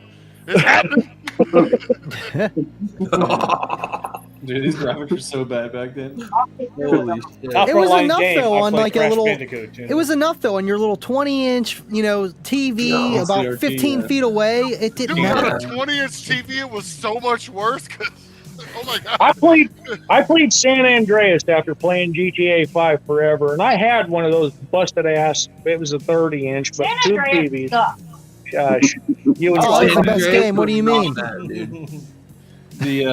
It's happening. Dude, these graphics were so bad back then. Holy shit. Top It was line enough, game, though, I on, played like, a Crash little- Bandicoot, you know? It was enough though on your little 20-inch, TV Yeah, about CRT, 15 yeah. feet away. It didn't Dude, on matter. a 20-inch TV, it was so much worse. 'Cause, oh my god! I played San Andreas after playing GTA 5 forever, and I had one of those busted ass. It was a 30-inch, but San two Andreas TVs. sucks. Gosh, you would Oh, it's the play best game. What do you mean? The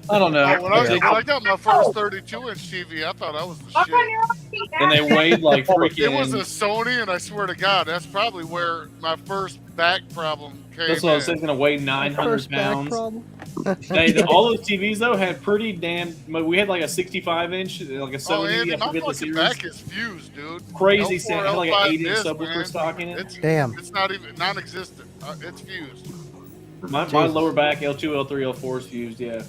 I don't know. When I got my first 32-inch TV, I thought I was the Fuck shit. on your own feet, And they weighed like freaking. It was a Sony, and I swear to God, that's probably where my first back problem came That's what I was in. saying. It's gonna weigh 900 First back pounds. problem. Hey, all those TVs though had pretty damn. We had like a 65-inch, like a Oh, 70. Andy, I my forget the fucking series. back is fused, dude. Crazy L4, sound. It had like L5 an 8-inch disc, subwoofer man. stock in it. Damn. It's not even non-existent. It's fused. My Jesus. lower back L2, L3, L4 is fused. Yeah.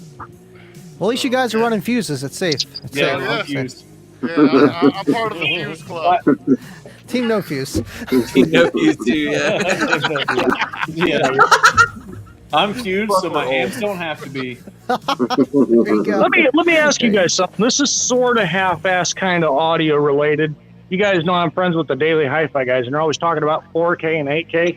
Well, at least you guys are running fuses. It's safe. It's Yeah, safe. yeah. I'm fused. Yeah, I'm part of the fuse club. Team no fuse. You know you too, yeah. Yeah. I'm fused, so my amps don't have to be. There you go. Let me ask you guys something. This is sort of half-ass kind of audio related. You guys know I'm friends with the Daily Hi-Fi guys, and they're always talking about 4K and 8K.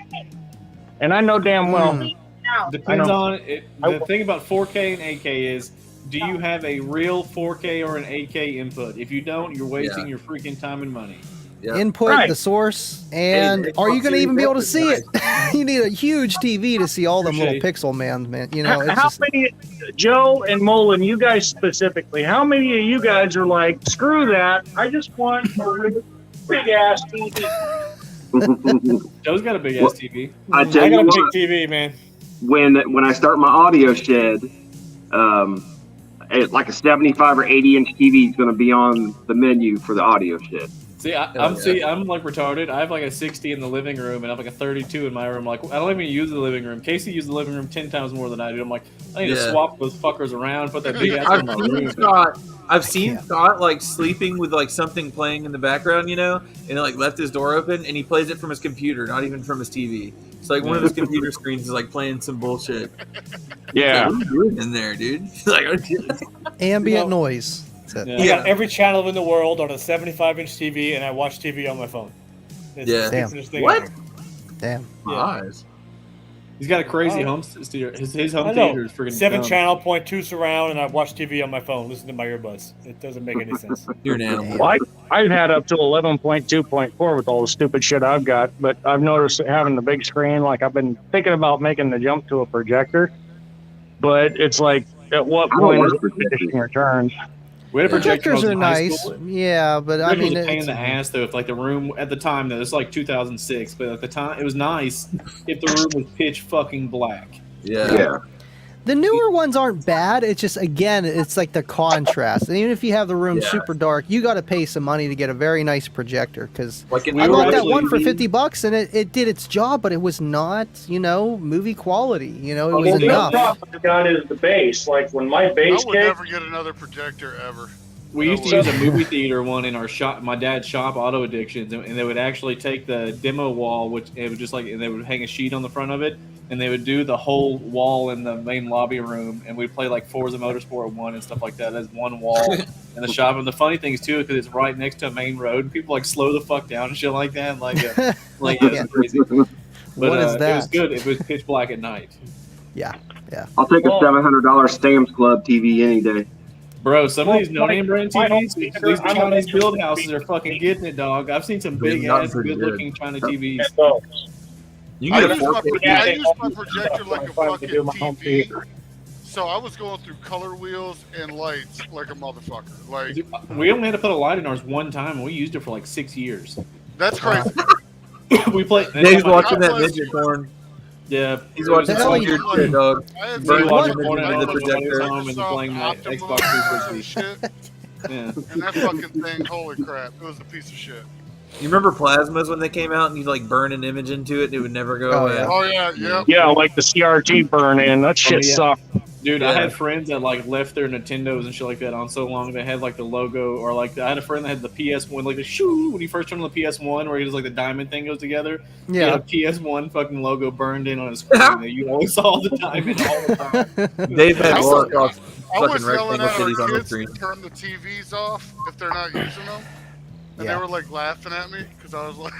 And I know damn well. Now, Depends know. on it. The thing about 4K and 8K is, do you have a real 4K or an 8K input? If you don't, you're wasting your freaking time and money. Yeah. Input Right. the source, and Hey, are you going to Xbox even be able to see Series it? You need a huge TV to see all them little Appreciate pixel man. You know, it's How just many, Joe and Mullen, you guys specifically, how many of you guys are like, screw that, I just want a big ass TV? Joe's got a big ass TV. I I tell you got a what, big TV, man. when I start my audio shed, like a 75 or 80-inch TV is going to be on the menu for the audio shed. See, yeah. I'm like retarded. I have like a 60 in the living room, and I have like a 32 in my room. Like, I don't even use the living room. Casey uses the living room 10 times more than I do. I'm like, I need to Yeah. swap those fuckers around, put that big ass in my room. I've seen can't. Scott like sleeping with like something playing in the background, and it like left his door open, and he plays it from his computer, not even from his TV. So like one of his computer screens is like playing some bullshit. Yeah. Like, what are you doing in there, dude? Like, Ambient noise. That's it. Yeah. I got every channel in the world on a 75-inch TV, and I watch TV on my phone. It's Yeah. the Damn. stupidest thing What? ever. Damn. my Yeah. eyes. He's got a crazy Oh. home theater. His home I know. theater is freaking 7 dumb. channel, 0.2 surround, and I watch TV on my phone, listen to my earbuds. It doesn't make any sense. You're an animal. Well, I've had up to 11.2.4 with all the stupid shit I've got, but I've noticed that having the big screen, like I've been thinking about making the jump to a projector, but it's like, at what I don't point like is it projectors. diminishing returns? We had a projector Projectors when I are was in high nice. school. Yeah, but I It was mean, a pain in it's, the ass though. If like the room at the time, though, it's like 2006, but at the time it was nice if the room was pitch fucking black. Yeah. the newer ones aren't bad. It's just, again, it's like the contrast. And even if you have the room Yeah. super dark, you got to pay some money to get a very nice projector. Because Like We I were bought that actually one for using- $50, and it did its job, but it was not, movie quality. It was Well, The enough. problem I've got is the bass. Like when my I bass would kicks, never get another projector ever. We No used to way. use a movie theater one in our shop, my dad's shop, Auto Addictions, and they would actually take the demo wall, which it would just like, and they would hang a sheet on the front of it, and they would do the whole wall in the main lobby room, and we'd play like Forza Motorsport 1 and stuff like that. That's one wall in the shop. And the funny thing is too, because it's right next to a main road, and people like slow the fuck down and shit like that. Yeah. It's crazy. But What is it was that? good. It was pitch black at night. Yeah. I'll take a $700 Sam's Club TV any day. Bro, some of these no-name brand my home TVs, theater, these I'm Chinese a- build houses are fucking getting it, dog. I've seen some They're big not ass, pretty good. good-looking China TVs. You I can get a use, my, 4K. I use my projector like a if I fucking do my home TV. theater. So I was going through color wheels and lights like a motherfucker. Like, We only had to put a light in ours one time, and we used it for like 6 years. that's crazy. We played. Dave's watching that God bless midget you. porn. Yeah, He's it was watching The some LED weird shit, dog. I had Bro, some watching fucking- porn at I home don't and know, playing at home and Microsoft playing my Optimus Xbox or some 360. shit. Yeah. And that fucking thing, holy crap, it was a piece of shit. You remember plasmas when they came out and you'd like burn an image into it and it would never go Oh, away? yeah. Oh yeah, yeah. Yeah, like the CRT burn in. That shit yeah. sucked. Dude, I Yeah. had friends that like left their Nintendos and shit like that on so long they had like the logo, or like I had a friend that had the PS1, like the shoo when you first turned on the PS1, where it was like the diamond thing goes together. He had Yeah. a PS1 fucking logo burned in on his screen that you always saw the diamond all the time. They've had I blow was- across I was fucking yelling rectangle at cities our on the kids screen. to turn the TVs off if they're not using them. And Yeah. they were like laughing at me because I was like,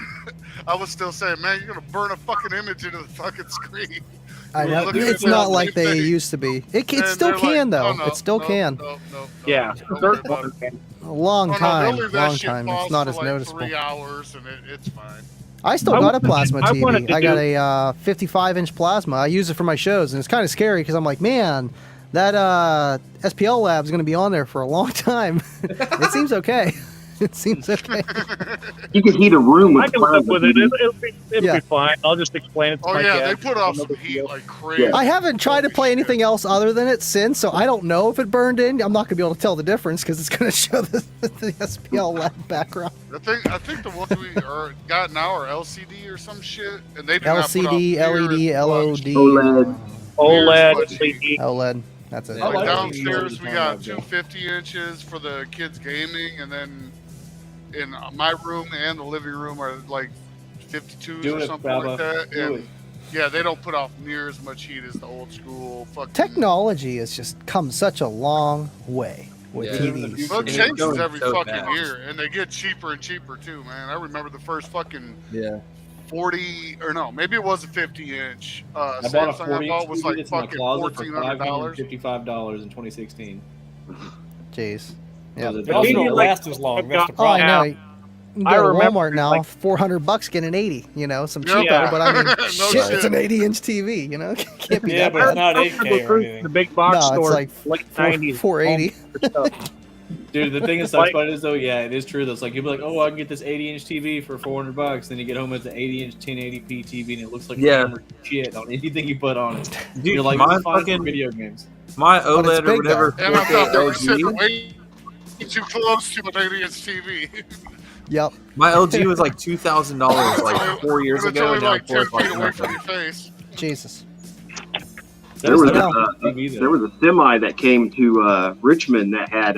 I was still saying, man, you're gonna burn a fucking image into the fucking screen. I know. Look at It's it not now, like they they- used to be. It And still they're can, like, though. "Oh, no, It still no, can. No, Yeah, don't worry about it. A long Oh, no, time. they'll leave that Long shit time. It's paused not for as like noticeable. 3 hours and it's fine. I still I got a wanted- plasma I wanted TV. to I got do- a 55-inch plasma. I use it for my shows, and it's kind of scary because I'm like, man, that SPL lab is going to be on there for a long time. It seems okay. It seems okay. You can heat a room with I can live plasma with it. TV. It'll Yeah. be fine. I'll just explain it to Oh my yeah, dad. they put off No some big heat deal. like crazy. Yeah. I haven't tried to Holy play shit. anything else other than it since, so I don't know if it burned in. I'm not going to be able to tell the difference because it's going to show the SPL lab background. I think the ones we got now are LCD or some shit, and they do not put LCD, off near LED, as much. LOD, OLED. OLED, Here's what LED. OLED. That's it. I like Like it. downstairs, we got Yeah. two 50 inches for the kids gaming, and then in my room and the living room are like 52s Do or it, something Baba. like that. Do And it. yeah, they don't put off near as much heat as the old school fucking Technology has just come such a long way with Yeah. TVs. Well, it It's changes going every so fucking fast. year, and they get cheaper and cheaper too, man. I remember the first fucking Yeah. 40 or no, maybe it was a 50 inch. I bought a Samsung 40 I bought was like that's in my fucking closet for $1,400. $555 in 2016. Jeez. Yeah. That was It also Maybe don't like- last as long. That's the Oh, I problem. know. You can I go to remember, Walmart now, like- $400 get an 80. Some Yeah. cheapo, but I mean, No shit, it's shit. an 80-inch TV. Can't be Yeah, that but it's bad. not I 8K remember or the anything. big box No, it's store, like late Four- 90s. 480. Dude, the thing that sucks about it is though, yeah, it is true though. It's like you'll be like, oh, I can get this 80-inch TV for $400. Then you get home, it's an 80-inch 1080p TV, and it looks like Yeah. hammered shit on anything you put on it. Dude, You're like, my this is fine for fucking video games. my it's OLED or big, whatever And I thought they were 4K sitting LG, way too close to an 80 inch TV. Yep. my LG was like $2,000 like 4 years It's ago. only And now like it's 10 worth feet like away from nothing. your face. Jesus. There was, That's a, not TV, though. there was a semi that came to Richmond that had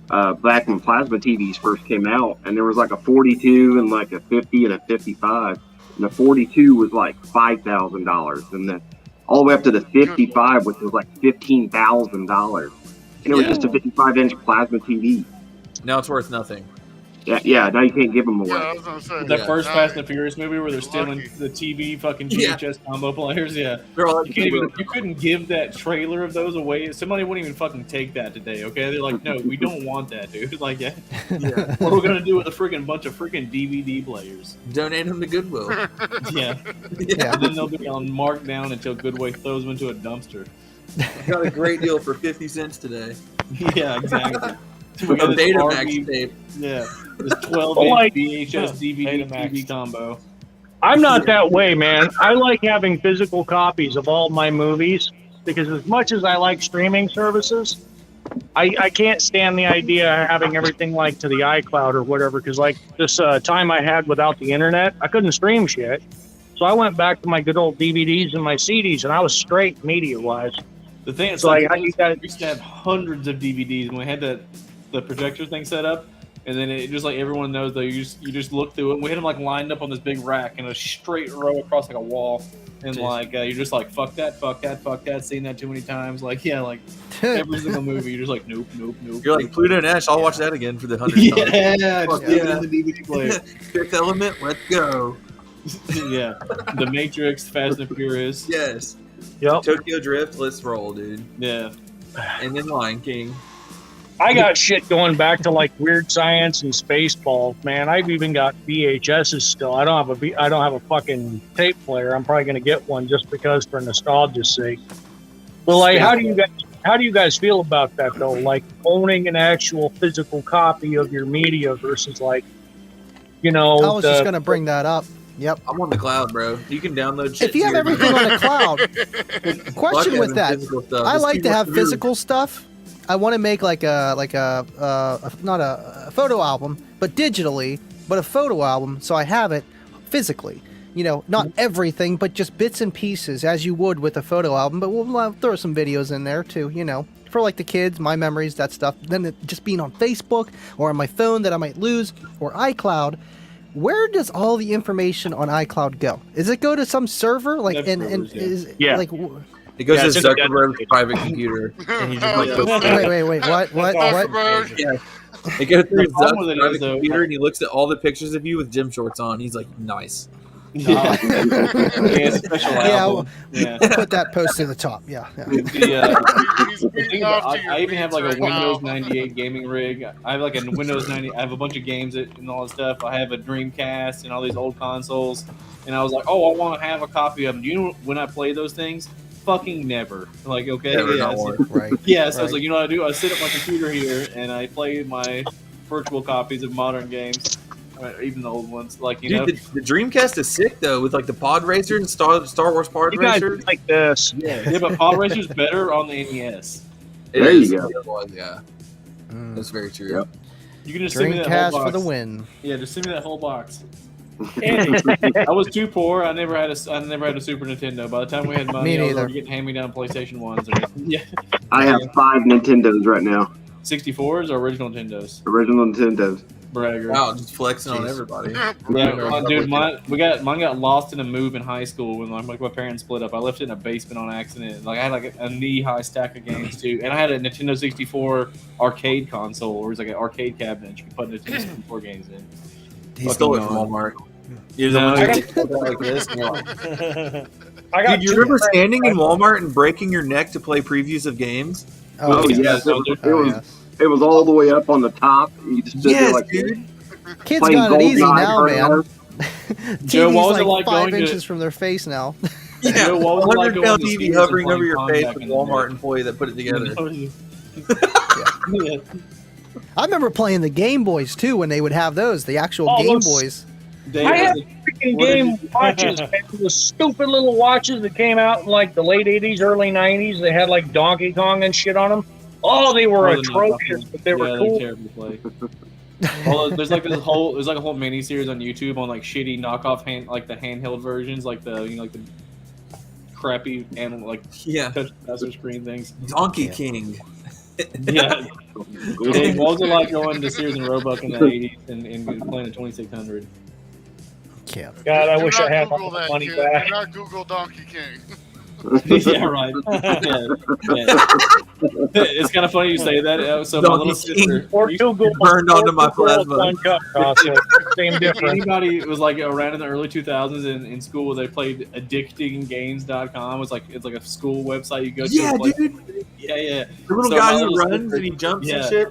back when plasma TVs first came out, and there was like a 42 and like a 50 and a 55, and the 42 was like $5,000, and then all the way up to the 55, which was like $15,000, and it was just a 55-inch plasma TV. Now it's worth nothing. Yeah. Now you can't give them away. Yeah, I was gonna say. That first Fast and Furious movie where they're stealing the TV fucking VHS combo players. Yeah. You couldn't give that trailer of those away. Somebody wouldn't even fucking take that today. Okay, they're like, no, we don't want that, dude. Like, yeah. What are we gonna do with a freaking bunch of freaking DVD players? Donate them to Goodwill. Yeah. And then they'll be on markdown until Goodwill throws them into a dumpster. Got a great deal for 50 cents today. Yeah, exactly. A Betamax tape. Yeah, this 12-inch VHS DVD TV combo. I'm not that way, man. I like having physical copies of all my movies because as much as I like streaming services, I can't stand the idea of having everything like to the iCloud or whatever, because like this time I had without the internet, I couldn't stream shit. So I went back to my good old DVDs and my CDs, and I was straight media-wise. The thing is, So, like, like, we used to have hundreds of DVDs, and we had the projector thing set up, and then it just like everyone knows though, you just look through it. And we had them like lined up on this big rack in a straight row across like a wall, and like you're just like fuck that, seen that too many times. Like like every single movie, you're just like nope. You're like Pluto and Ash. I'll watch that again for the 100th time. Yeah, just leave it in the DVD player. Fifth Element, let's go. Yeah, The Matrix, Fast and Furious. Yes. Yep. Tokyo Drift, let's roll, dude. Yeah. And then Lion King. I got shit going back to like Weird Science and Spaceballs, man. I've even got VHSs still. I don't have a fucking tape player. I'm probably gonna get one just because for nostalgia's sake. Well, like, how do you guys feel about that though? Like owning an actual physical copy of your media versus like, I was just gonna bring that up. Yep. I'm on the cloud, bro. You can download shit. If you have everything on the cloud, question with that. I like to have physical stuff. I want to make like a not a photo album, but digitally, but a photo album, so I have it physically. Not everything, but just bits and pieces, as you would with a photo album. But we'll throw some videos in there too, for like the kids, my memories, that stuff. Then it just being on Facebook or on my phone that I might lose, or iCloud. Where does all the information on iCloud go? Does it go to some server? Like, Yeah. It goes to it's Zuckerberg's private computer, and he just like Wait, what? Yeah. It goes through The problem with Zuck's it private is, though, computer, and he looks at all the pictures of you with gym shorts on. He's like, nice. Yeah, it's a special album. Yeah. Put that post to the top. Yeah. The thing about, I even have like a Windows 98 gaming rig. I have like a Windows 90. I have a bunch of games and all that stuff. I have a Dreamcast and all these old consoles. And I was like, oh, I want to have a copy of them. Do you know when I play those things? Fucking never. Like, okay, Right. Yeah, so I was like, you know what I do? I sit at my computer here and I play my virtual copies of modern games. Even the old ones, like Dude, the Dreamcast is sick though, with like the pod racer and Star Wars pod You guys racer. like this. Yeah, but Pod Racer's better on the NES. There you go. Yeah, that's very true. Yep. You can just send me that whole Dreamcast box. for the win. Yeah, just send me that whole box. I was too poor. I never had a Super Nintendo. By the time we had money, Me I was neither. already getting hand-me-down PlayStation 1s. Yeah, I have 5 Nintendos right now. 64s or original Nintendos. Original Nintendos. Bragger. Wow, just flexing on everybody. Yeah, dude, mine got lost in a move in high school when like my parents split up. I left it in a basement on accident. Like I had like a knee-high stack of games too, and I had a Nintendo 64 arcade console, where it was like an arcade cabinet you could put Nintendo 64 games in. He stole it from Walmart. He was No, like this. And you're like, I got dude, you remember standing in Walmart and breaking your neck to play previews of games? Oh, yes. It was all the way up on the top. You just stood there like, dude. Kids playing got it easy GoldenEye now, man. Joe, TV's what was it like like going 5 to- inches from their face now. Yeah, Joe, what was it like 100 going pound to TV Sears hovering and over your playing face Pong with back in the Walmart day? employee that put it together. Yeah. I remember playing the Game Boys too when they would have those, the actual Oh, Game those- Boys. Dave, I had was it- freaking what did game you- watches, man. The stupid little watches that came out in like the late 80s, early 90s. They had like Donkey Kong and shit on them. Oh, they were More than atrocious, knockoff. but they were Yeah, cool. they're terrible to play. Well, there's like a whole mini series on YouTube on like shitty knockoff the handheld versions, like the like the crappy animal like Yeah, touch screen things. Donkey King. Yeah. Dave, what was it like going to Sears and Roebuck in the 80s and playing a 2600? Yeah. God, I Do wish not I had Google my that, money kid. back. Do not Google Donkey King. Yeah, right. Yeah. It's kind of funny you say that. So my little Donkey King. sister, Or two girls, burned onto my plasma. One cup chocolate. Same if difference. anybody was like around in the early 2000s in school, they played addictinggames.com. It's like a school website you go to. Yeah, and play. dude. Yeah. The little So guy my who little runs sister- and he jumps and yeah. shit.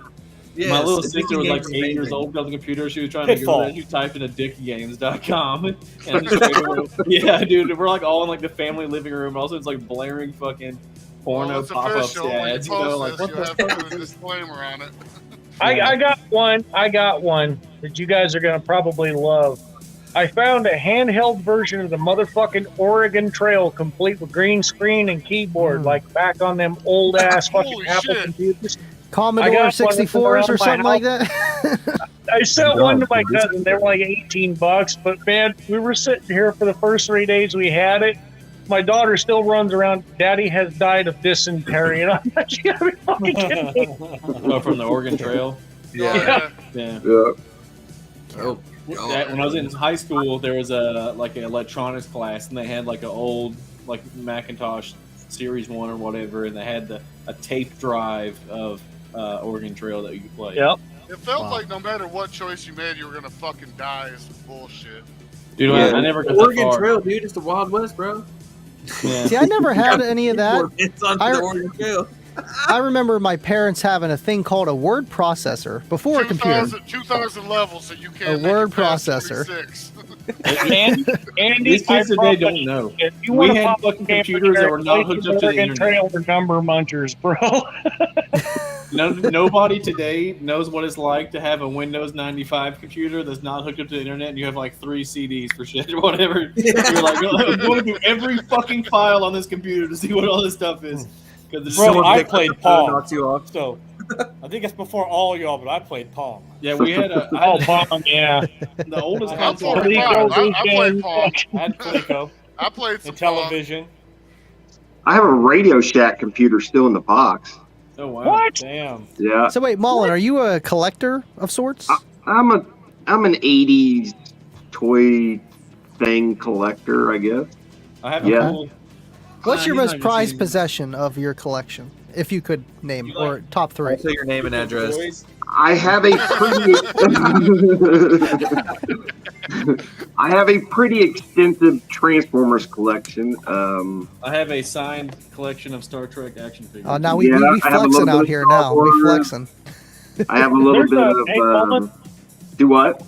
Yes, My little the sister Disney was like game's 8 years amazing. old on the computer. She was trying to Pitfall. Google it. She typed in addictgames.com. And yeah, dude, we're like all in like the family living room. Also, it's like blaring fucking porno Well, it's pop-ups official. When you ads. You know, like post what this, the you have to put a disclaimer on it. I got one that you guys are going to probably love. I found a handheld version of the motherfucking Oregon Trail, complete with green screen and keyboard, like back on them old ass fucking Holy Apple shit. computers. I Commodore got one 64s around or my something like house. that. I sent one to my cousin. They were like $18, but man, we were sitting here for the first 3 days we had it. My daughter still runs around. Daddy has died of dysentery, and I'm like, you gotta be fucking kidding me. Oh, from the Oregon Trail. Yeah. Yeah. Yeah. Oh, When I was in high school, there was a like an electronics class, and they had like an old like Macintosh Series 1 or whatever, and they had a tape drive of Oregon Trail that you could play. Yep. It felt Wow. like no matter what choice you made, you were gonna fucking die. Is bullshit. Dude, Yeah. I never got that Oregon far. Trail, dude. It's the Wild West, bro. Yeah. See, I never had any of that. It's on I- the Oregon Trail. I remember my parents having a thing called a word processor before a computer. 2,000 levels, so you can't. A make word it past processor. 26. Andy, These kids I today don't promise, know. if you We want to had pop fucking computers that were not hooked up to the Oregon internet. Trail or number munchers, bro. Nobody today knows what it's like to have a Windows 95 computer that's not hooked up to the internet, and you have like 3 CDs for shit or whatever. You're like, I'm going through every fucking file on this computer to see what all this stuff is. Because Bro, I picked played up the phone, Pong. knocks you off. So I think it's before all y'all, but I played Pong. yeah, we had I Oh, had Pong, yeah. the oldest I'm console. 45. I played Pong. I had Coleco I played some and television. I have a Radio Shack computer still in the box. Oh wow! What? Damn. Yeah. So wait, Mullen, are you a collector of sorts? I'm an 80s toy thing collector, I guess. I have Yeah. a cool. What's your he's most not prized using- possession of your collection, if you could name, or top 3? Say your name and address. Toys? I have a pretty extensive Transformers collection. I have a signed collection of Star Trek action figures. Oh, now we Yeah, I have a flexing little out bit here of Star now. We Wars. flexing. I have a little There's bit a- of hey, Mullen? do what?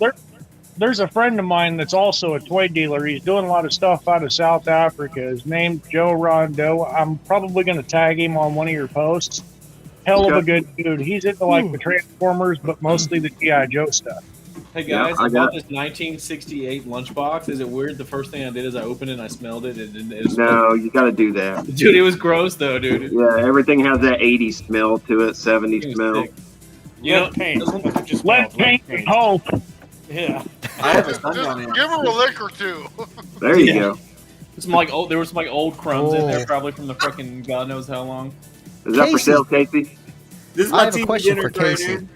There's a friend of mine that's also a toy dealer. He's doing a lot of stuff out of South Africa. His name's Joe Rondo. I'm probably going to tag him on one of your posts. Hell of a good dude. He's into like the Transformers, but mostly the G.I. Joe stuff. Hey Yeah, guys, I I got- bought this 1968 lunchbox. Is it weird? The first thing I did is I opened it and I smelled it. And it No, you got to do that. dude, it was gross though, dude. Yeah, everything has that 80s smell to it, 70s It was smell. sick. You know, Lead paint. That's what just Let's smells, lead paint the hope. Yeah. I have a Just sundown in. give her a lick or two. There you Yeah. go. some like old, there was some like old crumbs in Oh. there, probably from the fucking God knows how long. Is that for Casey. sale, Casey? This is I my have a TV question dinner for tray, Casey. dude.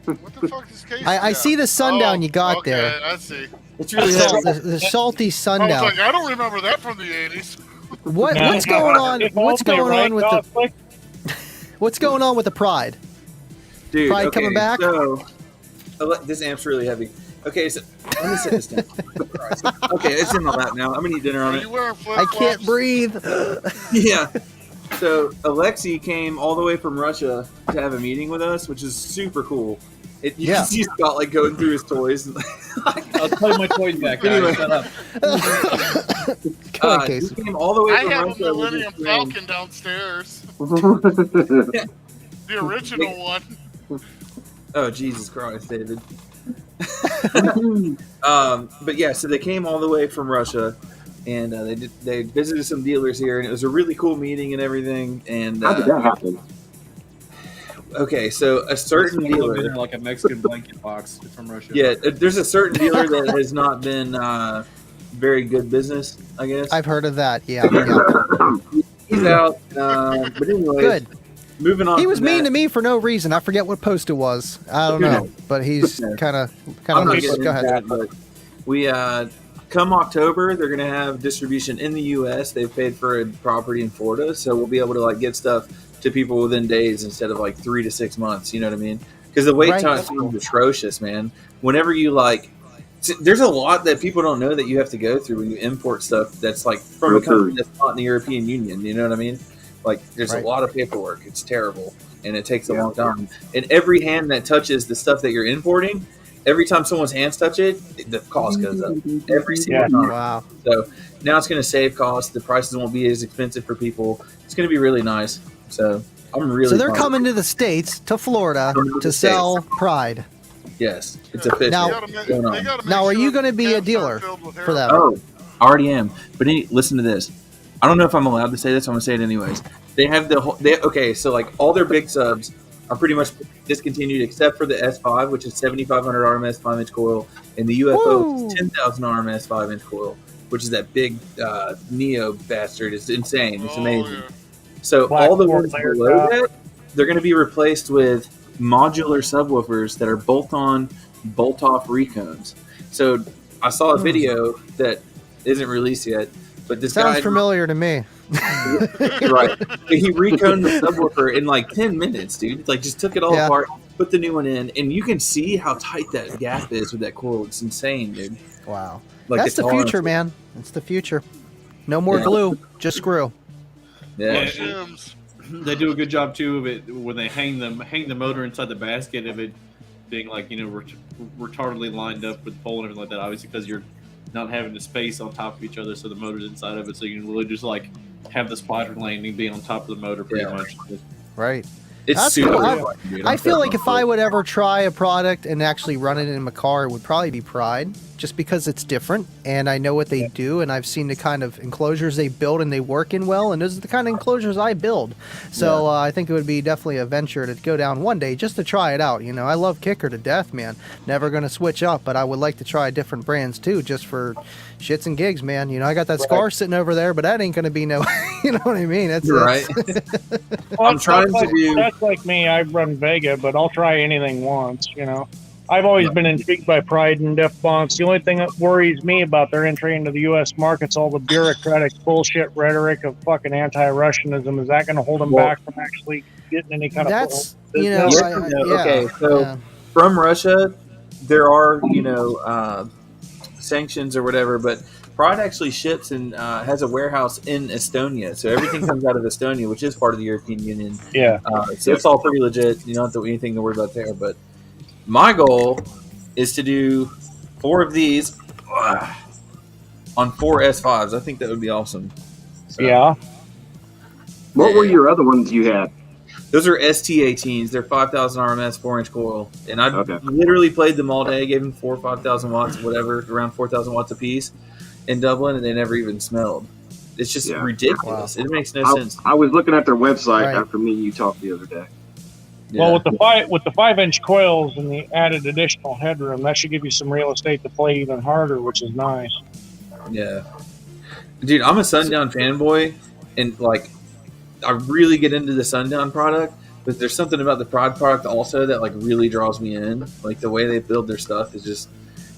What the fuck is Casey? I got? see the sundown you got okay, there. I see. It's really The, heavy. the salty I was sundown. like, I don't remember that from the 80s. What's going on? What's going on with the the? What's going on with the Pride? Dude, Pride okay, coming back? So, this amp's really heavy. Okay, so let me set this down. Okay, it's in my lap now. I'm gonna eat dinner on Are it. you wearing flip I can't breathe. Yeah. So Alexi came all the way from Russia to have a meeting with us, which is super cool. You Yeah. can see Scott like going through his toys. I'll play my toys back. Guys. Anyway. Shut up. Go ahead, He Casey. came all the way I from have a Russia. with his Millennium friend. Falcon downstairs. The original one. Oh Jesus Christ, David. But yeah, so they came all the way from Russia, and they visited some dealers here, and it was a really cool meeting and everything. And How did that happen? okay, so a certain Some of them dealer, are like a Mexican blanket box from Russia. yeah, there's a certain dealer that has not been very good business, I guess. I've heard of that. Yeah. Yeah. He's out, but anyway, Good. moving on. He was from mean that, to me for no reason. I forget what post it was. I don't know, but he's kind of I'm not just getting go into ahead. that, but we come October, they're going to have distribution in the U.S. They've paid for a property in Florida, so we'll be able to like get stuff to people within days instead of like 3 to 6 months. You know what I mean? Because the wait Right. time is atrocious, man. Whenever you like, there's a lot that people don't know that you have to go through when you import stuff that's like from a country that's not in the European Union. You know what I mean? Like, there's Right. a lot of paperwork. It's terrible, and it takes a long time. And every hand that touches the stuff that you're importing, every time someone's hands touch it, the cost goes up every single time. Wow. So now it's going to save costs. The prices won't be as expensive for people. It's going to be really nice. So I'm really. So they're pumped. coming to the States, to Florida, to sell Pride. Yes, it's official. Now- Now, are you going to be a dealer for them? Oh, I already am. But listen to this. I don't know if I'm allowed to say this. I'm going to say it anyways. They have the whole. Okay, so like all their big subs are pretty much discontinued except for the S5, which is 7,500 RMS 5-inch coil, and the UFO, which is 10,000 RMS 5-inch coil, which is that big Neo bastard. It's insane. It's amazing. So Black all the four ones layer below top. that, they're going to be replaced with modular subwoofers that are bolt-on, bolt-off recones. So I saw a video that isn't released yet, but this Sounds guy familiar to me. right, he reconed the subwoofer in like 10 minutes, dude. Like, just took it all Yeah. apart, put the new one in, and you can see how tight that gap is with that coil. It's insane, dude. Wow. Like, That's it's the hard. future, man. That's the future. No more Yeah. glue, just screw. Yeah. They do a good job too of it when they hang the motor inside the basket of it being like retardedly lined up with the pole and everything like that. Obviously, because you're not having the space on top of each other, so the motor's inside of it, so you can really just like have the splitter landing being on top of the motor pretty much. Right. It's That's super cool. fun, dude. I I'm feel like so if I would ever try a product and actually run it in my car, it would probably be Pride, just because it's different and I know what they do, and I've seen the kind of enclosures they build and they work in well, and those are the kind of enclosures I build. So I think it would be definitely a venture to go down one day just to try it out. You know, I love Kicker to death, man. Never going to switch up, but I would like to try different brands too, just for shits and gigs, man. You know, I got that Scar sitting over there, but that ain't going to be no, you know what I mean? That's You're right. Well, I'm trying to do. That's like me. I run Vega, but I'll try anything once. You know, I've always been intrigued by Pride and Def Bonds. The only thing that worries me about their entry into the U.S. market's all the bureaucratic bullshit rhetoric of fucking anti-Russianism. Is that going to hold them back from actually getting any kind That's, of? you know, Yes I- and no. yeah, Okay, so yeah. from Russia, there are sanctions or whatever, but Pride actually ships and has a warehouse in Estonia, so everything comes out of Estonia, which is part of the European Union. Yeah. So it's all pretty legit. You don't have to anything to worry about there. But my goal is to do 4 of these on 4 S5s. I think that would be awesome. So, Yeah. What were your other ones you had? Those are ST18s. They're 5,000 RMS 4-inch coil, and I Okay. literally played them all day. Gave them 4,000 or 5,000 watts, whatever, around 4,000 watts a piece in Dublin, and they never even smelled. It's just Yeah. ridiculous. It makes no I, sense. I was looking at their website Right. after me and you talked the other day. Well, Yeah. with the 5-inch coils and the added additional headroom, that should give you some real estate to play even harder, which is nice. Yeah. Dude, I'm a Sundown fanboy, and like, I really get into the Sundown product, but there's something about the Pride product also that like really draws me in. Like, the way they build their stuff is just,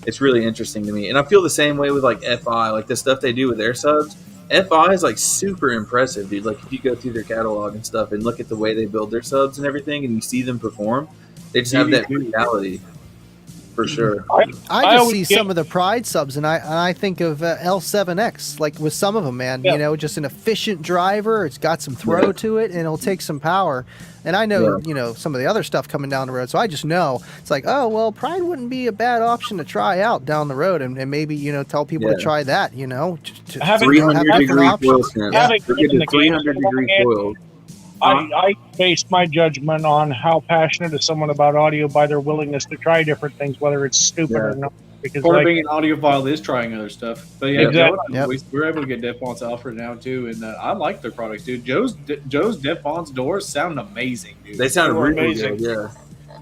it's really interesting to me. And I feel the same way with like FI, like the stuff they do with their subs. FI is like super impressive, dude. Like, if you go through their catalog and stuff and look at the way they build their subs and everything, and you see them perform, they just have that mentality for sure. I I just always see get- some of the Pride subs, and I think of L7X, like with some of them, man. Yeah. You know, just an efficient driver. It's got some throw Yeah. to it, and it'll take some power. And I know, Yeah. you know, some of the other stuff coming down the road, so I just know it's like, oh well, Pride wouldn't be a bad option to try out down the road, and maybe, you know, tell people to Yeah. try that. You know, to Having- you know, have 300 different degree options. coil snap. Having They're been in getting the game 300 so long, degree Andy, coil. I base my judgment on how passionate is someone about audio by their willingness to try different things, whether it's stupid Yeah. or not. Because Part of like, being an audiophile is trying other stuff. But yeah, Exactly. Joe and I, we're able to get Def Bonds Alfred now too, and I like their products, dude. Joe's Def Bonds doors sound amazing, dude. They sound They were really amazing. good, yeah.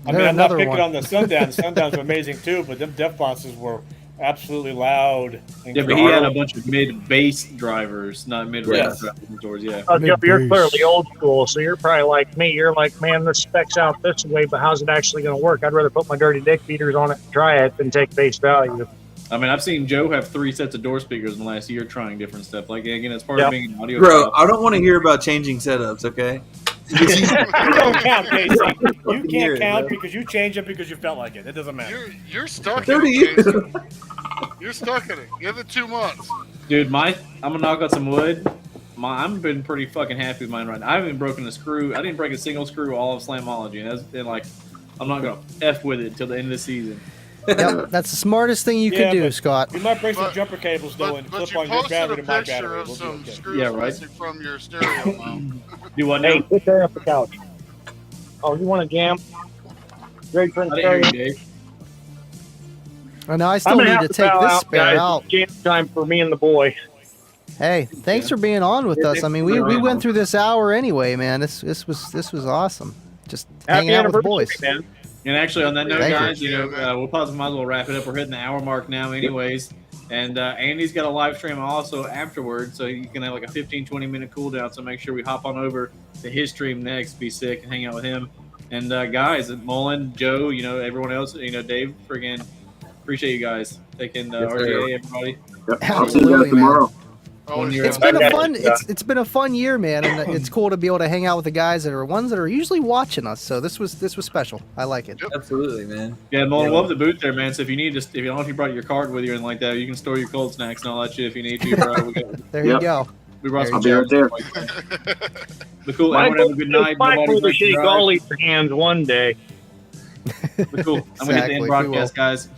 I They're mean, I'm not another picking one. on the Sundown. Sundowns are amazing too, but them Def Bosses were absolutely loud. And Yeah, but he had a gnarled. bunch of mid-bass drivers, not mid-range Yes. drivers. Yeah. Joe, you're Mid-bass. clearly old school, so you're probably like me. You're like, man, this specs out this way, but how's it actually going to work? I'd rather put my dirty dick beaters on it and try it than take face value. I mean, I've seen Joe have 3 sets of door speakers in the last year trying different stuff. Like, again, it's part Yep. of being an audio Bro, guy. I don't want to hear about changing setups, okay? You don't count, Casey. You Fucking hear can't it, count bro. because you changed it because you felt like it. It doesn't matter. You're stuck 30 in it, years. Casey. You're stuck in it. Give it 2 months. Dude, I'm gonna knock out some wood. I've been pretty fucking happy with mine right now. I haven't broken a screw. I didn't break a single screw all of Slamology, and like, I'm not gonna f with it until the end of the season. Yep, that's the smartest thing you Yeah, could do, but- Scott. You might break some But- jumper cables though and But clip you on your posted battery a to my picture battery. of We'll be some okay. screws Yeah, right. missing from your stereo mount. Do what Hey, now? sit there at the couch. Oh, you want to jam? Great friend. I didn't hear you, Dave. I know I I'm still gonna need have to to take bow this out, spare guys. out. Jam time for me and the boy. Hey, thanks for being on with us. I mean, we went through this hour anyway, man. This was awesome. Just Happy hanging out with the anniversary, boys. man. And actually, on that note, Thank you. guys, we'll probably might as well wrap it up. We're hitting the hour mark now, anyways. And Andy's got a live stream also afterwards, so you can have like a 15-20 minute cooldown. So make sure we hop on over to his stream next, be sick, and hang out with him. And guys, Mullen, Joe, everyone else, Dave, friggin' appreciate you guys taking Yes, sir. RGA, everybody. Yep. I'll see you Absolutely, guys tomorrow. Always It's fun. been a fun it's been a fun year, man, and it's cool to be able to hang out with the guys that are ones that are usually watching us. So this was special. I like it. Absolutely, man. Yeah, Mullen, love the booth there, man. So if you need if you don't know if you brought your card with you or anything like that, you can store your cold snacks and all that shit if you need to, bro. There you Yep. go. We brought I'll some be right there. But cool, everyone have a good night. Michael Nobody to drink and shake drive. all your hands one day. But cool. I'm gonna hit the Exactly, end we broadcast, guys.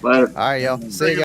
Later. All right, yo. See you guys.